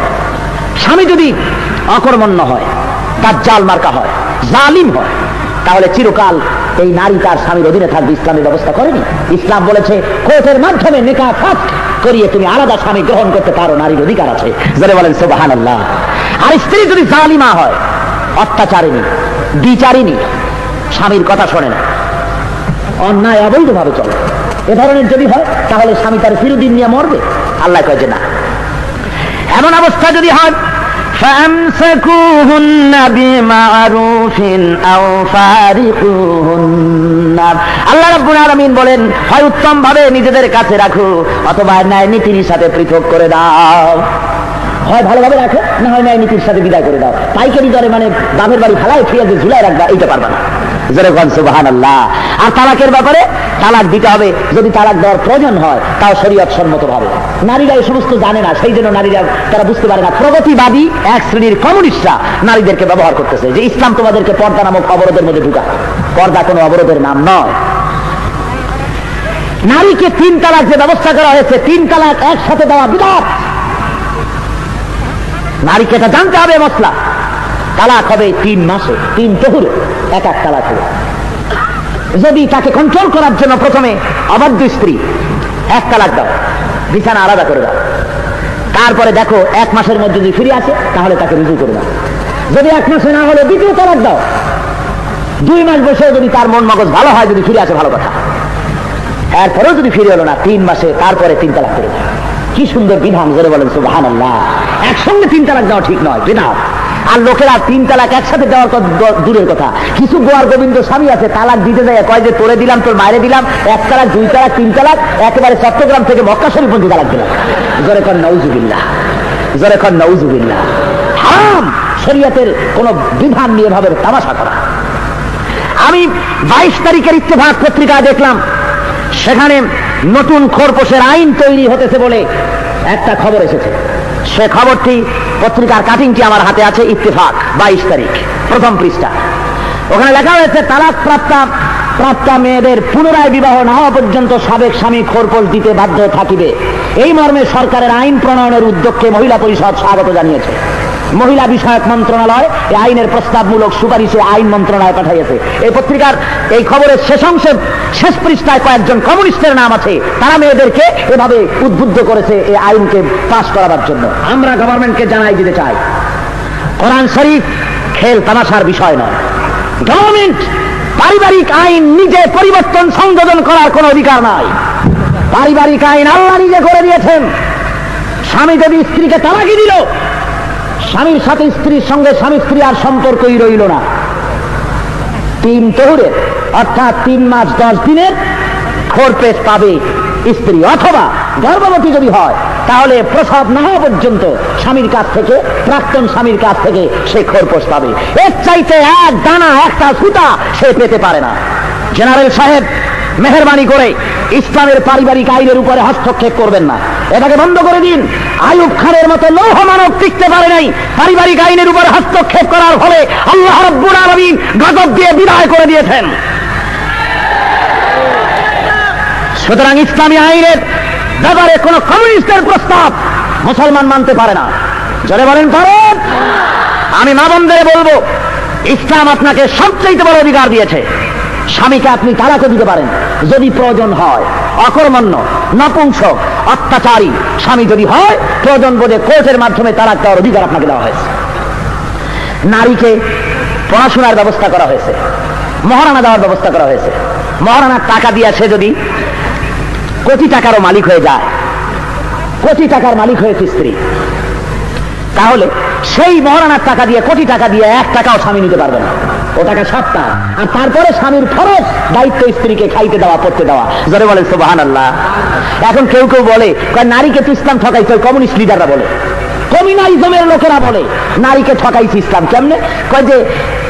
স্বামী যদি অকর্মণ্য হয়, দাজ্জাল মার্কা হয়, জালিম হয়, তাহলে চিরকাল এই নারী তার স্বামীর অধীনে থাকবে। ইসলামের ব্যবস্থা করেনি। ইসলাম বলেছে কোর্টের মাধ্যমে নিকাহ ফাস্ক করিয়ে তুমি আলাদা স্বামী গ্রহণ করতে পারো, নারীর অধিকার আছে। যারা বলেন সুবহানাল্লাহ। আর স্ত্রী যদি জালিমা হয়, অত্যাচারিণী, বিচারিণী, স্বামীর কথা শোনে না, অন্যায় অবৈধভাবে চলে, এ ধরনের যদি হয়, তাহলে স্বামী তার চিরদিন নিয়ে মরবে। আল্লাহ কয় যে না। এমন অবস্থা যদি হয়, ফামসাকুহুন্না বিমারুফিন আও ফারিকুহুন্না। আল্লাহ রাব্বুল আলামিন বলেন, হয় উত্তম ভাবে নিজেদের কাছে রাখো, অথবা ন্যায় নীতির সাথে পৃথক করে দাও। হয় ভালোভাবে রাখো, না হয় ন্যায় নীতির সাথে বিদায় করে দাও। পাইকারি দরে মানে বাপের বাড়ি ফালায় ফিরে যে ঝুলাই রাখবা, এইটা পারবা না। যেরকম সুবহানাল্লাহ। আর তালাকের ব্যাপারে তালাক দিতে হবে যদি তালাক দেওয়ার প্রয়োজন হয়, তাও শরীয়ত সম্মত ভাবে। নারীরা এই সমস্ত জানে না, সেই জন্য নারীরা তারা বুঝতে পারে না। প্রগতিবাদী এক শ্রেণীর কমিউনিস্টরা নারীদেরকে ব্যবহার করতেছে যে ইসলাম তোমাদেরকে পর্দা নামক অবরোধের মধ্যে ঢুকা। পর্দা কোনো অবরোধের নাম নয়। নারীকে 3 তালাক যে ব্যবস্থা করা হয়েছে, 3 তালাক একসাথে দেওয়া বিধাত। নারীকে এটা জানতে হবে মশলা। তালাক হবে 3 মাসে, 3 তহুরে এক তালাক হবে। যদি তাকে কন্ট্রোল করার জন্য প্রথমে অবাধ্য স্ত্রী 1 তালাক দাও, বিছানা আলাদা করে দাও। তারপরে দেখো 1 মাসের মধ্যে যদি ফিরে আসে, তাহলে তাকে রুজু করে দাও। যদি 1 মাসে না হলে 2য় তালাক দাও। 2 মাস বসে যদি তার মন মগজ ভালো হয়, যদি ফিরে আসে ভালো কথা। এরপরেও যদি ফিরে এলো না, 3 মাসে তারপরে 3 তালাক করে দাও। কি সুন্দর বিধান। জোরে বলেন সুবহানাল্লাহ। একসঙ্গে 3 তালাক দেওয়া ঠিক নয়, বিধান। আর লোকেরা 3 তালাক একসাথে দেওয়ার দূরের কথা। কিছু গোয়ার গোবিন্দ স্বামী আছে, তালাক দিতে যায় কয় যে তোরে দিলাম, তোর মায়েরে দিলাম, 1 তালাক, 2 তালাক, 3 তালাক, একেবারে চট্টগ্রাম থেকে মক্কা শরীফ পর্যন্ত তালাক দিলাম। জোরে কর নাউজুবিল্লাহ, জোরে কর নাউজুবিল্লাহ। হারাম শরীয়তের কোন বিধান নিয়ে ভাবে তামাশা করা। আমি 22 তারিখের ইত্তেফাক পত্রিকায় দেখলাম, সেখানে নতুন খোরপোশের আইন তৈরি হতেছে বলে একটা খবর এসেছে। সে খবরটি, পত্রিকার কাটিংটি আমার হাতে আছে। ইত্তেফাক 22 তারিখ, প্রথম পৃষ্ঠা। ওখানে লেখা হয়েছে, তালাক প্রাপ্তা মেয়েদের পুনরায় বিবাহ না হওয়া পর্যন্ত সাবেক স্বামী খোরপোশ দিতে বাধ্য থাকিবে। এই মর্মে সরকারের আইন প্রণয়নের উদ্যোগকে মহিলা পরিষদ স্বাগত জানিয়েছে। মহিলা বিষয়ক মন্ত্রণালয় এই আইনের প্রস্তাবমূলক সুপারিশে আইন মন্ত্রণালয় পাঠিয়েছে। এই পত্রিকার এই খবরের শেষ অংশে, শেষ পৃষ্ঠায় কয়েকজন কমিউনিস্টের নাম আছে। তারা মেয়েদেরকে এভাবে উদ্বুদ্ধ করেছে এই আইনকে পাস করাবার জন্য। আমরা গভর্নমেন্টকে জানাই দিতে চাই, কোরআন শরীফ খেল তামাশার বিষয় নয়। গভর্নমেন্ট পারিবারিক আইন নিজে পরিবর্তন সংযোজন করার কোনো অধিকার নাই। পারিবারিক আইন আল্লাহ নিজে করে দিয়েছেন। স্বামী যদি স্ত্রীকে তালাকি দিল, স্বামীর সাথে স্ত্রীর সঙ্গে স্বামী স্ত্রী আর সম্পর্কই রইল না। 3 তহুরের অর্থাৎ 3 মাস 10 দিনের খোরপোশ পাবে স্ত্রী, অথবা গর্ভবতী যদি হয় তাহলে প্রসব না হওয়া পর্যন্ত স্বামীর কাছ থেকে, প্রাক্তন স্বামীর কাছ থেকে সে খোরপোশ পাবে। এর চাইতে 1 দানা, 1টা সুতা সে পেতে পারে না। জেনারেল সাহেব, মেহেরবানি করে ইসলামের পারিবারিক আইনের উপরে হস্তক্ষেপ করবেন না। এটাকে বন্ধ করে দিন। আইয়ুব খানের মতো লৌহ মানব টিকতে পারে নাই পারিবারিক আইনের উপরে হস্তক্ষেপ করার ফলে। আল্লাহ রাব্বুল আলামিন গজব দিয়ে বিদায় করে দিয়েছেন। সুতরাং ইসলামী আইনের ব্যাপারে কোন কমিউনিস্টের প্রস্তাব মুসলমান মানতে পারে না। যারা বলেন পারেন, আমি মা বোনদের বলবো, ইসলাম আপনাকে সবচেয়ে বড় অধিকার দিয়েছে। স্বামীকে আপনি তালাকও দিতে পারেন যদি প্রয়োজন হয়। অকর্মণ্য, নপুংসক, অত্যাচারী স্বামী যদি হয়, প্রয়োজন বোধে কোর্টের মাধ্যমে তালাক দেওয়ার অধিকার আপনাকে দেওয়া হয়েছে। নারীকে পড়াশোনার ব্যবস্থা করা হয়েছে, মহারানা দেওয়ার ব্যবস্থা করা হয়েছে। মহারানার টাকা দিয়ে সে যদি কোটি টাকারও মালিক হয়ে যায়, কোটি টাকার মালিক হয়েছে স্ত্রী, তাহলে সেই মহারানার টাকা দিয়ে, কোটি টাকা দিয়ে 1 টাকাও স্বামী নিতে পারবে না, ও টাকা সব তার। আর তারপরে স্বামীর ফরজ দায়িত্ব স্ত্রীকে খাইতে দেওয়া, পড়তে দেওয়া। জোরে বলেন সুবহানাল্লাহ। এখন কেউ কেউ বলে নারীকে তো ইসলাম ঠকাইছে, কমিউনিস্ট লিডাররা বলে, কমিউনালিজমের লোকেরা বলে নারীকে ঠকাইছে ইসলাম। কেমনে? কয় যে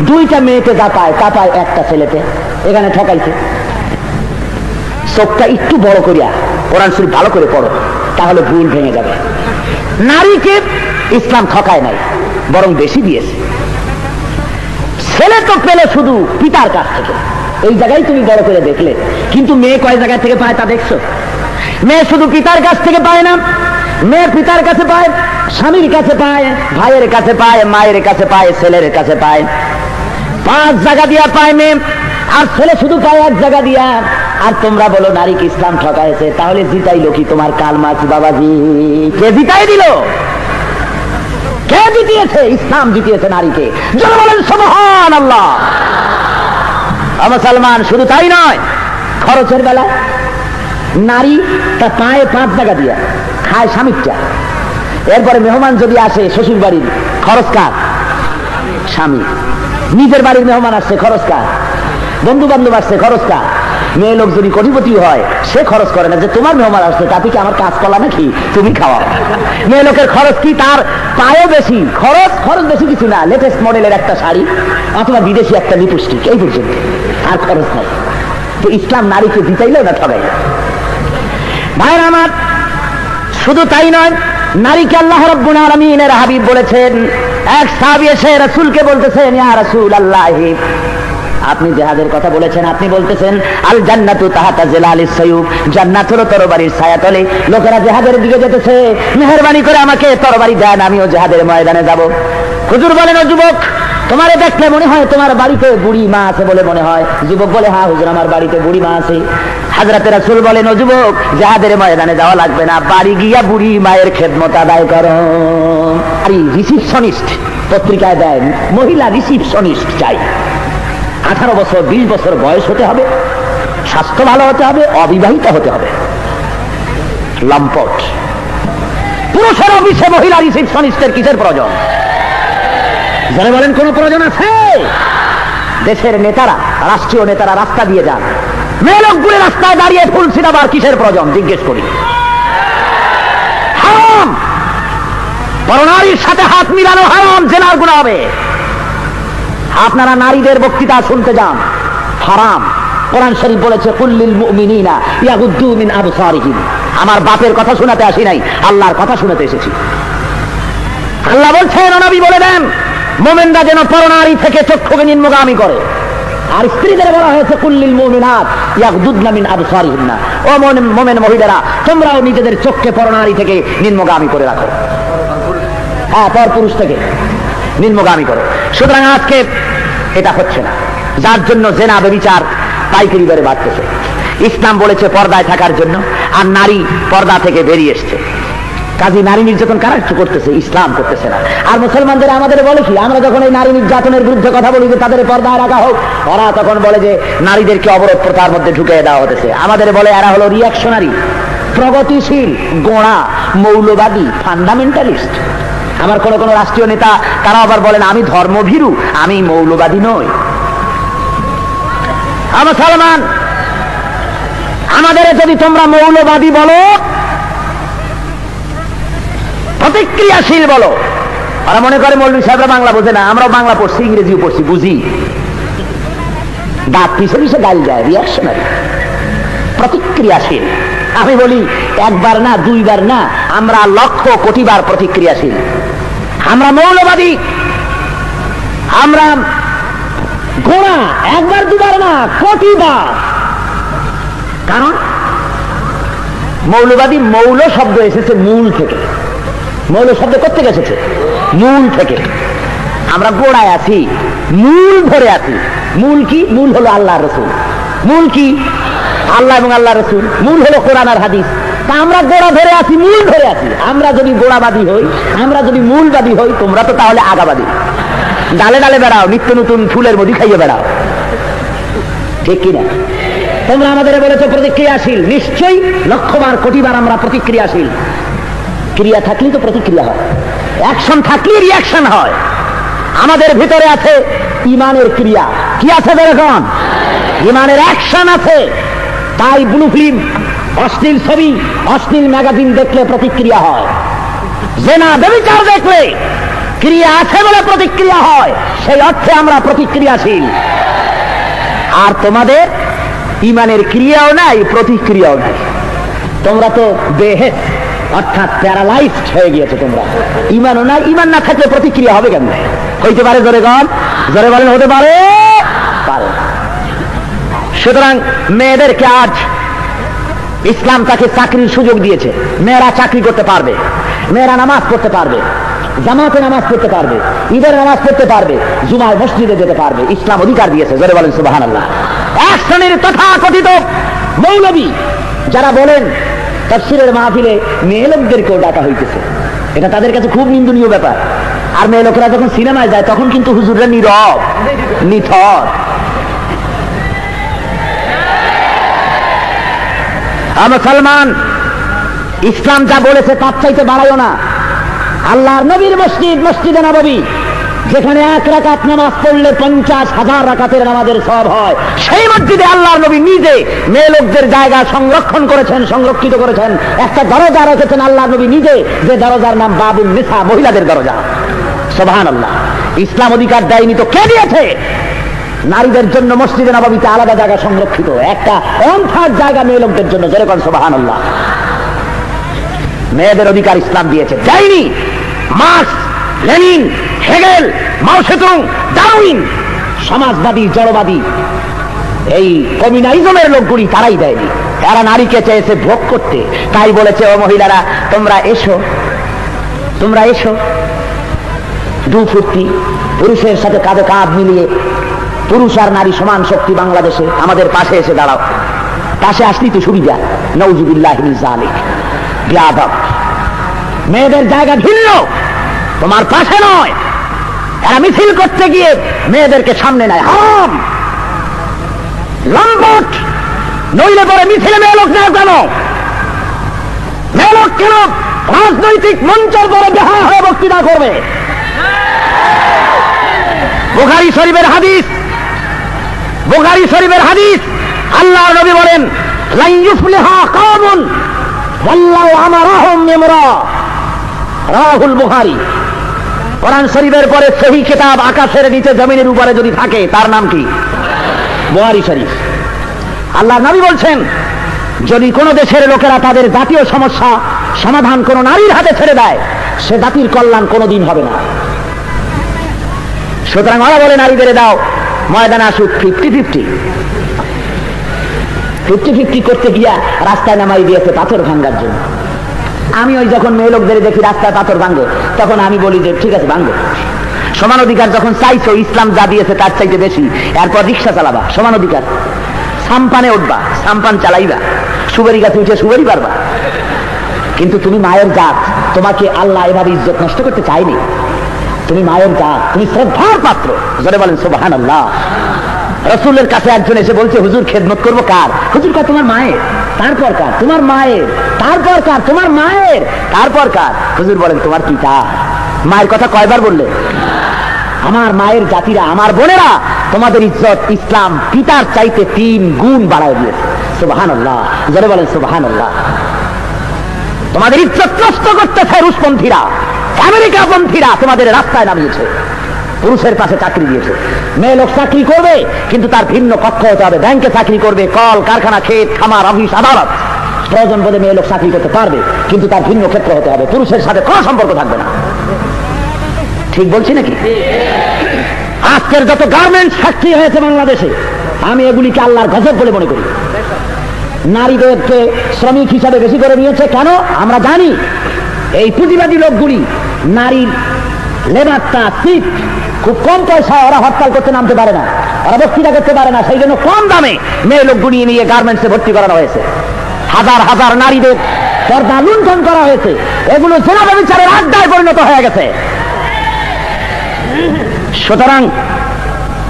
2টা মেয়েতে যা পায় তা পায় 1টা ছেলেতে, এখানে ঠকাইছে। চোখটা একটু বড় করিয়া কোরআন শরীফ ভালো করে পড়ো, তাহলে ভুল ভেঙে যাবে। নারীকে ইসলাম ঠকায় নাই, বরং বেশি দিয়েছে। ছেলে তো পেলে শুধু পিতার কাছ থেকে, এই জায়গায় তুমি বড় করে দেখলে, কিন্তু মেয়ে কয় জায়গা থেকে পায় তা দেখছো? মেয়ে শুধু পিতার কাছ থেকে পায় না, মেয়ে পিতার কাছে পায়, স্বামীর কাছে পায়, ভাইয়ের কাছে পায়, মায়ের কাছে পায়, ছেলের কাছে পায়। 5 জায়গা দিয়া পায় মেয়ে, আর ছেলে শুধু পায় 1 জায়গা দিয়া। আর তোমরা বলো নারীকে ইসলাম ঠকাইছে, তাহলে জিতাইলো কি তোমার কালমাচ বাবাজি? কে জিতাই দিল? কে জিতিয়েছে? ইসলাম জিতিয়েছে নারীকে। যারা বলেন সুবহানাল্লাহ। মুসলমান শুধু তাই নয়, খরচের বেলা নারী তা পায়ে 5 জায়গা দিয়া খায় স্বামীরটা। এরপরে মেহমান যদি আসে শ্বশুর বাড়ির, খরচ কার? স্বামী। নিজের বাড়ির মেহমান আসছে, খরচ কার? বন্ধু বান্ধব আসছে, খরচ কার? মেয়ে লোক যদি কোটিপতি হয় সে খরচ করে না, যে তোমার মেহমান আসছে তাতে কি আমার কাজ কলা নাকি, তুমি খাওয়াও। মেয়ে লোকের খরচ কি? তার পায়েও বেশি খরচ। খরচ বেশি কিছু না, লেটেস্ট মডেলের একটা শাড়ি অথবা বিদেশি একটা লিপস্টিক, এই পর্যন্ত, আর খরচ নাই। তো ইসলাম নারীকে জিতাইলো না ঠকাইল? ভাইরা আমার, শুধু তাই নয়, নারীকে আল্লাহ রাব্বুল আলামিনের হাবিব বলেছেন। এক সাহাবী এসে রাসূলকে বলতেছেন, ইয়া রাসূলুল্লাহ, আপনি জিহাদের কথা বলেছেন, আপনি বলতেছেন আল জান্নাতু তাহাতা জিলালিস সায়ুফ, জান্নাত হলো তরবারির ছায়াতলে। লোকেরা জিহাদের দিকে যেতেছে, মেহেরবানি করে আমাকে তরবারি দেন, আমিও জিহাদের ময়দানে যাব। হুজুর বলেন, ও যুবক, তোমারে দেখলে মনে হয় তোমার বাড়িতে বুড়ি মা আছে বলে মনে হয়। যুবক বলে, হ্যাঁ হুজুর, আমার বাড়িতে বুড়ি মা আছে। হযরত রাসূল বলেন, ও যুবক, জিহাদের ময়দানে যাওয়া লাগবে না, বাড়ি গিয়া বুড়ি মায়ের খেদমত আদায় করো। আর রিসিপশনিস্ট পত্রিকায় দেয়, মহিলা রিসিপশনিস্ট চাই। 18 বছর 20 বছর বয়স হতে হবে, স্বাস্থ্য ভালো হতে হবে, অবিবাহিত হতে হবে। লম্পট। পুরুষের অফিসে মহিলা রিসিপশনিস্টের কিসের প্রয়োজন? যারা বলেন কোন প্রয়োজন আছে? দেশের নেতারা, রাষ্ট্রীয় নেতারা রাস্তা দিয়ে যান, মেয়ে লোকগুলি রাস্তায় দাঁড়িয়ে ফুল ছিটাবার কিসের প্রয়োজন? জিজ্ঞেস করি। হারাম। পরনারীর সাথে হাত মিলানো হারাম, জেনার গুনাহ হবে। আপনারা নারীদের বক্তৃতা শুনতে যান, হারাম। কোরআন শরীফ বলেছে, কুল্লিল মুমিনিনা ইয়াগুদ্দু মিন আবসারিহিম। আমার বাপের কথা শোনাতে আসি নাই, আল্লাহর কথা শুনাতে এসেছি। আল্লাহ বলছেন, নবী বলে দেন, মুমিনরা যেন পরনারী থেকে চক্ষুকে নিম্নগামী করে। আর স্ত্রীদের বলা হয়েছে, কুল্লিল মুমিনাত ইয়াগুদ্দুনা মিন আবসারিহিন্না। ও মুমিন মহিলারা, তোমরাও নিজেদের চোখকে পরনারী থেকে নিম্নগামী করে রাখো। হ্যাঁ, পর পুরুষ থেকে নিম্নগামী করো। সুতরাং আজকে এটা হচ্ছে না, যার জন্য জেনা ব্যভিচার পাইকারি দরে বাড়তেছে। ইসলাম বলেছে পর্দায় থাকার জন্য, আর নারী পর্দা থেকে বেরিয়ে এসছে। কাজী নারী নির্যাতন কারা করতেছে? ইসলাম করতেছে না। আর মুসলমানদের আমাদের বলে কি, আমরা যখন এই নারী নির্যাতনের বিরুদ্ধে কথা বলি যে তাদের পর্দায় রাখা হোক, ওরা তখন বলে যে নারীদেরকে অবরোধ প্রথার মধ্যে ঢুকিয়ে দেওয়া হতেছে। আমাদের বলে এরা হলো রিয়াকশনারি, প্রগতিশীল, গোঁড়া, মৌলবাদী, ফান্ডামেন্টালিস্ট। আমার কোন কোন রাষ্ট্রীয় নেতা তারা আবার বলেন, আমি ধর্মভীরু, আমি মৌলবাদী নই। মুসলমান, আমাদের যদি তোমরা মৌলবাদী বলো, প্রতিক্রিয়াশীল বলো, ওরা মনে করে মৌলভী সাহেবরা বাংলা বোঝে না। আমরাও বাংলা পড়ছি, ইংরেজিও পড়ছি, বুঝি। দাঁত পিছে পিছে গাল যায়, রিয়াকশনারি, প্রতিক্রিয়াশীল। আমি বলি, একবার না, দুইবার না, আমরা লক্ষ কোটিবার প্রতিক্রিয়াশীল। আমরা মৌলবাদী, আমরা গোড়া, একবার দুবার না, কোটিবার। কারণ মৌলবাদী, মৌল শব্দ এসেছে মূল থেকে। মৌল শব্দ কোথেকে এসেছে? মূল থেকে। আমরা গোড়ায় আছি, মূল ধরে আছি। মূল কি? মূল হলো আল্লাহ রসুল। মূল কি? আল্লাহ এবং আল্লাহ রসুল। মূল হলো কোরআন আর হাদিস। তা আমরা গোড়া ধরে আছি, মূল ধরে আছি। আমরা যদি গোড়াবাদী হই, আমরা যদি মূলবাদী হই, তোমরা তো তাহলে আগাবাদী। ডালে ডালে বেড়াও, নিত্য নতুন ফুলের মধু খাইয়ে বেড়াও, ঠিক কিনা? তোমরা আমাদের বলেছো প্রতিক্রিয়াশীল, নিশ্চয়ই লক্ষবার কোটিবার আমরা প্রতিক্রিয়াশীল। ক্রিয়া থাকলেই তো প্রতিক্রিয়া হয়, অ্যাকশন থাকলেই রিয়াকশন হয়। আমাদের ভিতরে আছে ইমানের ক্রিয়া। কি আছে বেরকম? ইমানের অ্যাকশন আছে। তাই ব্লু ফিল্ম, অশ্লীল ছবি, অশ্লীল ম্যাগাজিন দেখলে প্রতিক্রিয়া হয়। জেনা ব্যভিচার দেখলে ক্রিয়া আছে বলে প্রতিক্রিয়া হয়, সেই অর্থে আমরা প্রতিক্রিয়াশীল। আর তোমাদের ইমানের ক্রিয়াও নাই, প্রতিক্রিয়াও নাই। তোমরা তো বেহেস অর্থাৎ প্যারালাইজড হয়ে গিয়েছে। তোমরা ইমানও নাই, ইমান না থাকলে প্রতিক্রিয়া হবে কেন? হইতে পারে? জোরে গণ, জোরে বলেন হতে পারে? পারে। সুতরাং মেয়েদেরকে আজ ইসলাম তাকে চাকরির সুযোগ দিয়েছে। মেয়েরা চাকরি করতে পারবে, মেয়েরা নামাজ পড়তে পারবে, জামাতে নামাজ পড়তে পারবে, ঈদের নামাজ পড়তে পারবে, জুমায় মসজিদে যেতে পারবে। ইসলাম অধিকার দিয়েছে। জোরে বলেন সুবহানাল্লাহ। এক শ্রেণীর তথাকথিত মৌলবী যারা বলেন তাফসীরের মাহফিলে মেয়ে লোকদেরকেও ডাকা হইতেছে, এটা তাদের কাছে খুব নিন্দনীয় ব্যাপার। আর মেয়ে লোকেরা যখন সিনেমায় যায় তখন কিন্তু হুজুররা নীরব নিথর। মুসলমান, ইসলাম যা বলেছে তার চাইতে বাড়াইও না। আল্লাহর নবীর মসজিদ, মসজিদে নববী, যেখানে এক রাকাত নামাজ পড়লে 50,000 রাকাতের নামাজের সওয়াব হয়, সেই মসজিদে আল্লাহর নবী নিজে মেয়ে লোকদের জায়গা সংরক্ষণ করেছেন, সংরক্ষিত করেছেন। একটা দরজা রেখেছেন আল্লাহর নবী নিজে, যে দরজার নাম বাবুন নিসা, মহিলাদের দরজা। সুবহানাল্লাহ। ইসলাম অধিকার দেয়নি তো কে দিয়েছে? নারীদের জন্য মসজিদে নববীতে আলাদা জায়গা সংরক্ষিত, একটা অন্থার জায়গা মেয়ে লোকদের জন্য। যেরকম সুবহানাল্লাহ। মেয়েদের অধিকার ইসলাম দিয়েছে, দেয়নি মার্কস, লেনিন, হেগেল, মাও সেতুং, ডারউইন, সমাজবাদী, জড়বাদী, এই কমিউনিজমের লোকগুলি তারাই দেয়নি। এরা নারীকে চেয়েছে ভোগ করতে। তাই বলেছে, ও মহিলারা তোমরা এসো, তোমরা এসো, ফুর্তি পুরুষের সাথে কাঁধে কাঁধ মিলিয়ে, পুরুষ আর নারী সমান শক্তি বাংলাদেশে, আমাদের পাশে এসে দাঁড়াও। পাশে আসলেই তো সুবিধা। নাউযুবিল্লাহি মিন যালিক। বিয়াদব। মেয়েদের জায়গা ভিন্ন, তোমার পাশে নয়। এরা মিছিল করতে গিয়ে মেয়েদেরকে সামনে নেয়। হারাম, লম্পট। নইলে পরে মিছিলে মেয়ে লোক নেয় কেন? মেয়ে লোক কেন রাজনৈতিক মঞ্চের পরে বেহায়া হয়ে বক্তৃতা করবে? বুখারী শরীফের হাদিস, বুখারী শরীফের হাদিস, আল্লাহর নবী বলেন, লান ইউফলিহা কওমুন ওয়াল্লাহু আমারাহুম ইমরা। রাহুল বুখারী। কোরআন শরীফের পরে সহিহ কিতাব আকাশের নিচে জমিনের উপরে যদি থাকে তার নাম কি? বুখারী শরীফ। আল্লাহর নবী বলছেন, যদি কোন দেশের লোকেরা তাদের জাতীয় সমস্যা সমাধান কোন নারীর হাতে ছেড়ে দেয়, সে জাতির কল্যাণ কোনোদিন হবে না। সুতরাং ওরা বলে নারীদের দাও, ময়দানে আসুক 50-50। 50-50 করতে গিয়া রাস্তায় নামাই দিয়েছে পাথর ভাঙ্গার জন্য। আমি ওই যখন মেয়ে লোকদের দেখি রাস্তায় পাথর ভাঙ্গে, তখন আমি বলি যে ঠিক আছে ভাঙ্গো। সমান অধিকার যখন চাইছো, ইসলাম যা দিয়েছে তার চাইতে বেশি, এরপর রিক্সা চালাবা, সমান অধিকার। সাম্পানে উঠবা, সাম্পান চালাইবা, সুপারি গাছে উঠে সুপারি পারবা। কিন্তু তুমি মায়ের জাত, তোমাকে আল্লাহ এভাবে ইজ্জত নষ্ট করতে চায়নি। তুমি মায়ের জাত, তুমি শ্রদ্ধার পাত্র। জোরে বলেন সুবহানাল্লাহ। রাসূলের কাছে একজন এসে বলছে, হুজুর খেদমত করবো কার? হুজুর কার? তোমার মায়ের। তারপর কার? তোমার মায়ের। তারপর কার? তোমার মায়ের। তারপর কার? হুজুর বলেন তোমার পিতা। মায়ের কথা কয়বার বললে? আমার মায়ের জাতিরা, আমার বোনেরা, তোমাদের ইজ্জত ইসলাম পিতার চাইতে 3 গুণ বাড়ায় দিয়েছে। সুবহানাল্লাহ। জোরে বলেন সুবহানাল্লাহ। তোমাদের ইজ্জত নষ্ট করতেছে রুশপন্থীরা, আমেরিকাপন্থীরা তোমাদের রাস্তায় নামিয়েছে, পুরুষের পাশে চাকরি দিয়েছে। মেয়ে লোক চাকরি করবে, কিন্তু তার ভিন্ন কক্ষ হতে হবে। ব্যাংকে চাকরি করবে, কল কারখানা, ক্ষেত খামার, অফিস আদালত, প্রয়োজন বোধে মেয়ে লোক চাকরি করতে পারবে, কিন্তু তার ভিন্ন ক্ষেত্র হতে হবে। পুরুষের সাথে কোনো সম্পর্ক থাকবে না। ঠিক বলছি নাকি? আজকের যত গার্মেন্টস ফ্যাক্টরি হয়েছে বাংলাদেশে, আমি এগুলিকে আল্লাহর গজব বলে মনে করি। নারীদেরকে শ্রমিক হিসাবে বেশি করে নিয়েছে কেন? আমরা জানি এই পুঁজিবাদী লোকগুলি নারীর লেবারটা সিট খুব কম পয়সায়, ওরা হরতাল করতে নামতে পারে না, ওরা বক্তৃতা করতে পারে না, সেই জন্য কম দামে মেয়ে লোকগুলি নিয়ে গার্মেন্টসে ভর্তি করানো হয়েছে। হাজার হাজার নারীদের পর্দা লুণ্ঠন করা হয়েছে। এগুলো জেনা ব্যভিচারের আড্ডায় পরিণত হয়ে গেছে। সুতরাং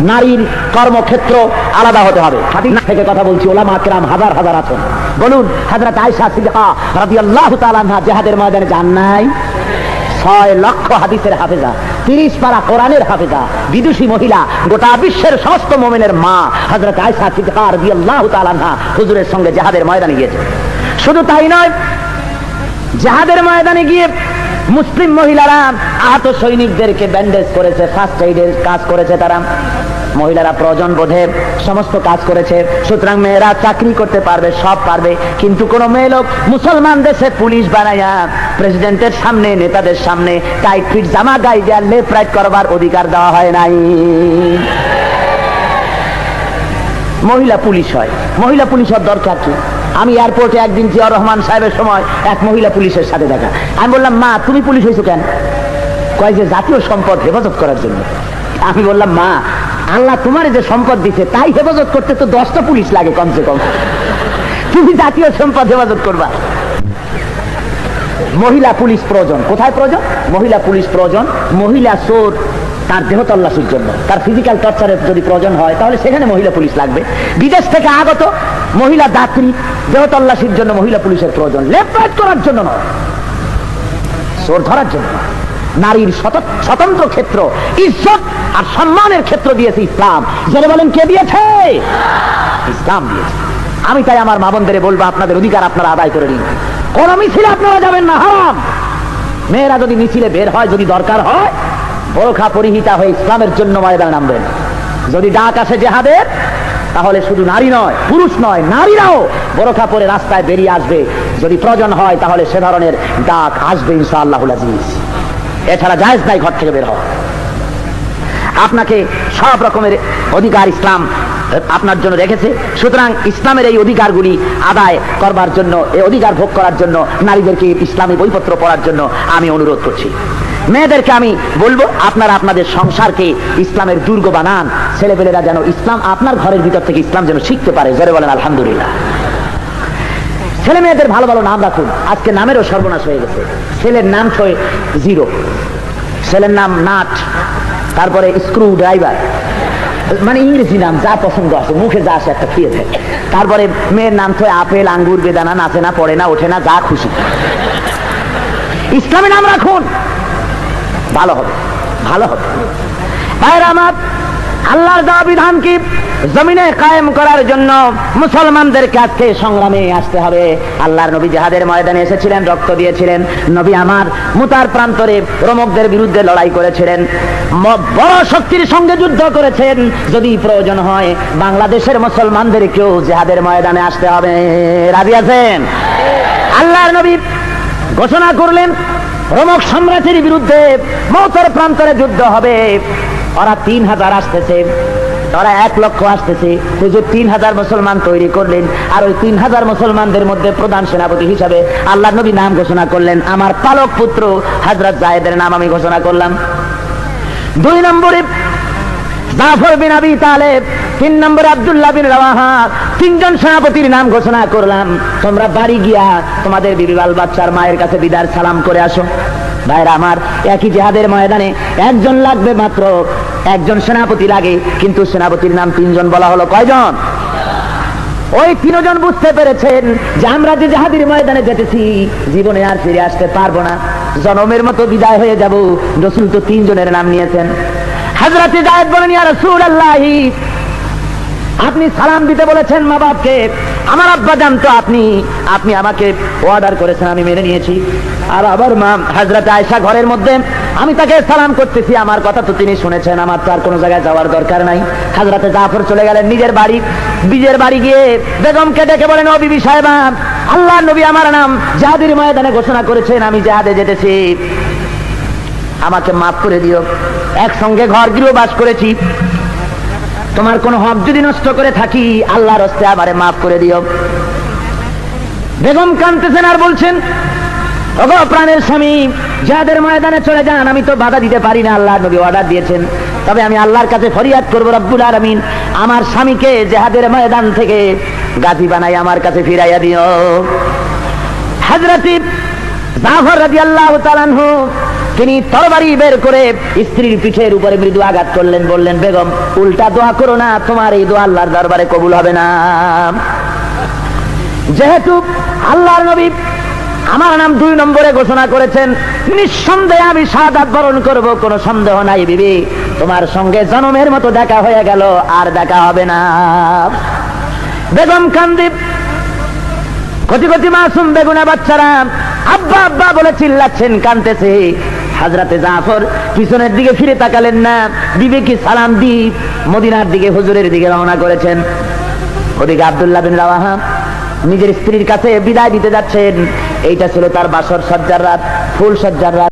নারীর কর্মক্ষেত্র আলাদা হতে হবে। হাদিস থেকে কথা বলছি, ওলামা কেরাম হাজার হাজার আছেন। বলুন, হযরত আয়েশা সিদ্দিকা রাদিয়াল্লাহু তাআলা আনহা জিহাদের ময়দানে যান নাই? 6 লক্ষ হাদিসের হাফেজা, 30 পারা কোরআনের হাফেজা, বিদুষী মহিলা, গোটা বিশ্বের সমস্ত মুমিনের মা হযরত আয়েশা সিদ্দিকা রাদিয়াল্লাহু তাআলা আনহা হুজুরের সঙ্গে জিহাদের ময়দানে গিয়েছে। শুধু তাই নয়, জিহাদের ময়দানে গিয়ে মুসলিম মহিলারা আহত সৈনিকদেরকে ব্যান্ডেজ করেছে, ফার্স্ট এইডের কাজ করেছে তারা। মহিলারা প্রয়োজন বোধে সমস্ত কাজ করেছে। সুতরাং মেয়েরা চাকরি করতে পারবে, সব পারবে, কিন্তু কোন মেয়ে লোক মুসলমান দেশে পুলিশ বানাইয়া প্রেসিডেন্টের সামনে, নেতাদের সামনে টাইট ফিট জামা গায়ে দেওয়া লেফট রাইট করবার অধিকার দেওয়া হয় নাই। মহিলা পুলিশ হয়, মহিলা পুলিশ হওয়ার দরকার কি? আমি এয়ারপোর্টে একদিন জিয়াউর রহমান সাহেবের সময় এক মহিলা পুলিশের সাথে দেখা। আমি বললাম, মা তুমি পুলিশ হয়েছো কেন? কয় যে জাতীয় সম্পদ হেফাজত করার জন্য। আমি বললাম, মা আল্লাহ তোমার যে সম্পদ দিচ্ছে তাই হেফাজত করতে তো 10টা পুলিশ লাগে কমসে কম, তুমি জাতীয় সম্পদ হেফাজত করবা। মহিলা পুলিশ প্রয়োজন। কোথায় প্রয়োজন? মহিলা পুলিশ প্রয়োজন মহিলা চোর তার দেহ তল্লাশির জন্য, তার ফিজিক্যাল টর্চারের যদি প্রয়োজন হয় তাহলে সেখানে মহিলা পুলিশ লাগবে। বিদেশ থেকে আগত মহিলা যাত্রী দেহ তল্লাশির জন্য মহিলা পুলিশের প্রয়োজন, লেফট রাইট করার জন্য নয়, চোর ধরার জন্য। নারীর স্বতন্ত্র ক্ষেত্র, ইজ্জত আর সম্মানের ক্ষেত্র দিয়েছে ইসলাম। যারা বলেন কে দিয়েছে? ইসলাম দিয়েছে। আমি তাই আমার মা বোনদের বলবো, আপনাদের অধিকার আপনারা আদায় করে নিন। কোন মিছিলে আপনারা যাবেন না, হারাম। মেয়েরা যদি মিছিলে বের হয়, যদি দরকার হয় বোরখা পরিহিতা হয়ে ইসলামের জন্য ময়দানে নামবেন। যদি ডাক আসে জিহাদের, তাহলে শুধু নারী নয়, পুরুষ নয়, নারীরাও বোরখা পরে রাস্তায় বেরিয়ে আসবে। যদি প্রয়োজন হয় তাহলে সে ধরনের ডাক আসবে ইনশাআল্লাহুল আজিজ। এছাড়া জায়েজ নাই ঘর থেকে বের হওয়া। আপনাকে সব রকমের অধিকার ইসলাম আপনার জন্য রেখেছে। সুতরাং ইসলামের এই অধিকারগুলি আদায় করবার জন্য, এই অধিকার ভোগ করার জন্য নারীদেরকে ইসলামী বইপত্র পড়ার জন্য আমি অনুরোধ করছি। মেয়েদেরকে আমি বলবো, আপনারা আপনাদের সংসারকে ইসলামের দুর্গ বানান। ছেলেপেলেরা যেন ইসলাম আপনার ঘরের ভিতর থেকে ইসলাম যেন শিখতে পারে। জোরে বলেন আলহামদুলিল্লাহ। ছেলে মেয়েদের ভালো ভালো নাম রাখুন। আজকে নামেরও সর্বনাশ হয়ে গেছে। ছেলের নাম ছয় 0, ছেলের নাম নাট, তারপরে স্ক্রু ড্রাইভার, মানে ইংরেজি নাম যা পছন্দ আছে, মুখে যা আসে একটা খেয়ে থাকে। তারপরে মেয়ের নাম ছয় আপেল, আঙ্গুর, বেদানা, নাচে না, পড়ে না, ওঠে না, যা খুশি। ইসলামী নাম রাখুন, ভালো হবে, ভালো হবে। ভাইরা আমার, আল্লাহর দেওয়া বিধানকে জমিনে কায়েম করার জন্য মুসলমানদেরকে আজকে সংগ্রামে আসতে হবে। আল্লাহর নবী জিহাদের ময়দানে এসেছিলেন, রক্ত দিয়েছিলেন। নবী আমার মুতার প্রান্তরে রোমকদের বিরুদ্ধে লড়াই করেছিলেন, বড় শক্তির সঙ্গে যুদ্ধ করেছেন। যদি প্রয়োজন হয় বাংলাদেশের মুসলমানদেরকেও জিহাদের ময়দানে আসতে হবে। রাজি আছেন? আল্লাহর নবী ঘোষণা করলেন রোমক সাম্রাজ্যের বিরুদ্ধে মৌতের প্রান্তরে যুদ্ধ হবে। ওরা 3000 আসতেছে, ওরা 1 লক্ষ আসতেছে। হুজুর 3000 মুসলমান তৈরি করলেন, আর ওই 3000 মুসলমানদের মধ্যে প্রধান সেনাপতি হিসাবে আল্লাহ নবী নাম ঘোষণা করলেন। আমার পালক পুত্র হযরত যায়েদের নাম আমি ঘোষণা করলাম। 2 নম্বরে জাফর বিন আবি তালেব, 3 নম্বরে আব্দুল্লাহ বিন রাওয়াহা, 3 জন সেনাপতির নাম ঘোষণা করলাম। তোমরা বাড়ি গিয়া তোমাদের বিবি বাল বাচ্চার মায়ের কাছে বিদার সালাম করে আসো। ভাইরা আমার, একই জিহাদের ময়দানে একজন লাগবে, মাত্র একজন সেনাপতি লাগে, কিন্তু সেনাপতির নাম 3 জন বলা হলো। কয়জন? ওই 3 জন বুঝতে পেরেছেন যে আমরা যে জিহাদের ময়দানে যেতেছি জীবনে আর ফিরে আসতে পারবো না, জনমের মতো বিদায় হয়ে যাব। রাসূল তো 3 জনের নাম নিয়েছেন। হযরত যায়েদ বলেন, ইয়া রাসূলুল্লাহ, আপনি সালাম দিতে বলেছেন মা বাপকে, আমার আব্বা জানতো আপনি আমাকে অর্ডার করেছেন, আমি মেনে নিয়েছি। আর আবার মা হযরত আয়েশা ঘরের মধ্যে, আমি তাকে সালাম করতেছি, আমার কথা তো তিনি শুনেছেন, আমার তো আর কোনো জায়গায় যাওয়ার দরকার নাই। হযরত জাফর চলে গেলেন নিজের বাড়ি। বিজের বাড়ি গিয়ে বেগমকে ডেকে বলেন, ও বিবি সাহেবা, আল্লাহর নবী আমার নাম জিহাদের ময়দানে ঘোষণা করেছেন, আমি জিহাদে যেতেছি, আমাকে মাফ করে দিও। একসঙ্গে ঘর গৃহ বাস করেছি, তোমার কোন হক যদি নষ্ট করে থাকি আল্লাহর হস্তে আমারে মাফ করে দিও। বেগম কাঁদতেছেন আর বলছেন, ওগো প্রাণের স্বামী, জিহাদের ময়দানে চলে যান, আমি তো বাধা দিতে পারি না, আল্লাহর নবী অর্ডার দিয়েছেন। তবে আমি আল্লাহর কাছে ফরিয়াদ করব, রব্বুল আলামিন আমার স্বামীকে জিহাদের ময়দান থেকে গাজী বানাই আমার কাছে ফিরাইয়া দিও। হযরত জাফর রাদিয়াল্লাহু তাআলা আনহু তিনি তরবারি বের করে স্ত্রীর পিঠের উপরে মৃদু আঘাত করলেন, বললেন, বেগম উল্টা দোয়া করো না, তোমার এই দোয়া আল্লাহর দরবারে কবুল হবে না। যেহেতু আল্লাহর নবী আমার নাম 2 নম্বরে ঘোষণা করেছেন, নিঃসন্দেহে আমি শাহাদাত বরণ করব, কোনো সন্দেহ নাই বিবি, তোমার সঙ্গে জনমের মতো দেখা হয়ে গেল, আর দেখা হবে না। বেগম কান্দি, কোটি কোটি মাসুম বেগুনা বাচ্চারা আব্বা আব্বা বলে চিল্লাচ্ছেন, কাঁদতেছে। হযরতে জাফর পিছনের দিকে ফিরে তাকালেন না, বিবেকে সালাম দি মদিনার দিকে, হুজুরের দিকে রওনা করেছেন। ওদিকে আব্দুল্লাহ বিন রাওয়াহা নিজের স্ত্রীর কাছে বিদায় দিতে যাচ্ছেন। এইটা ছিল তার বাসর সজ্জার রাত, ফুল সজ্জার রাত।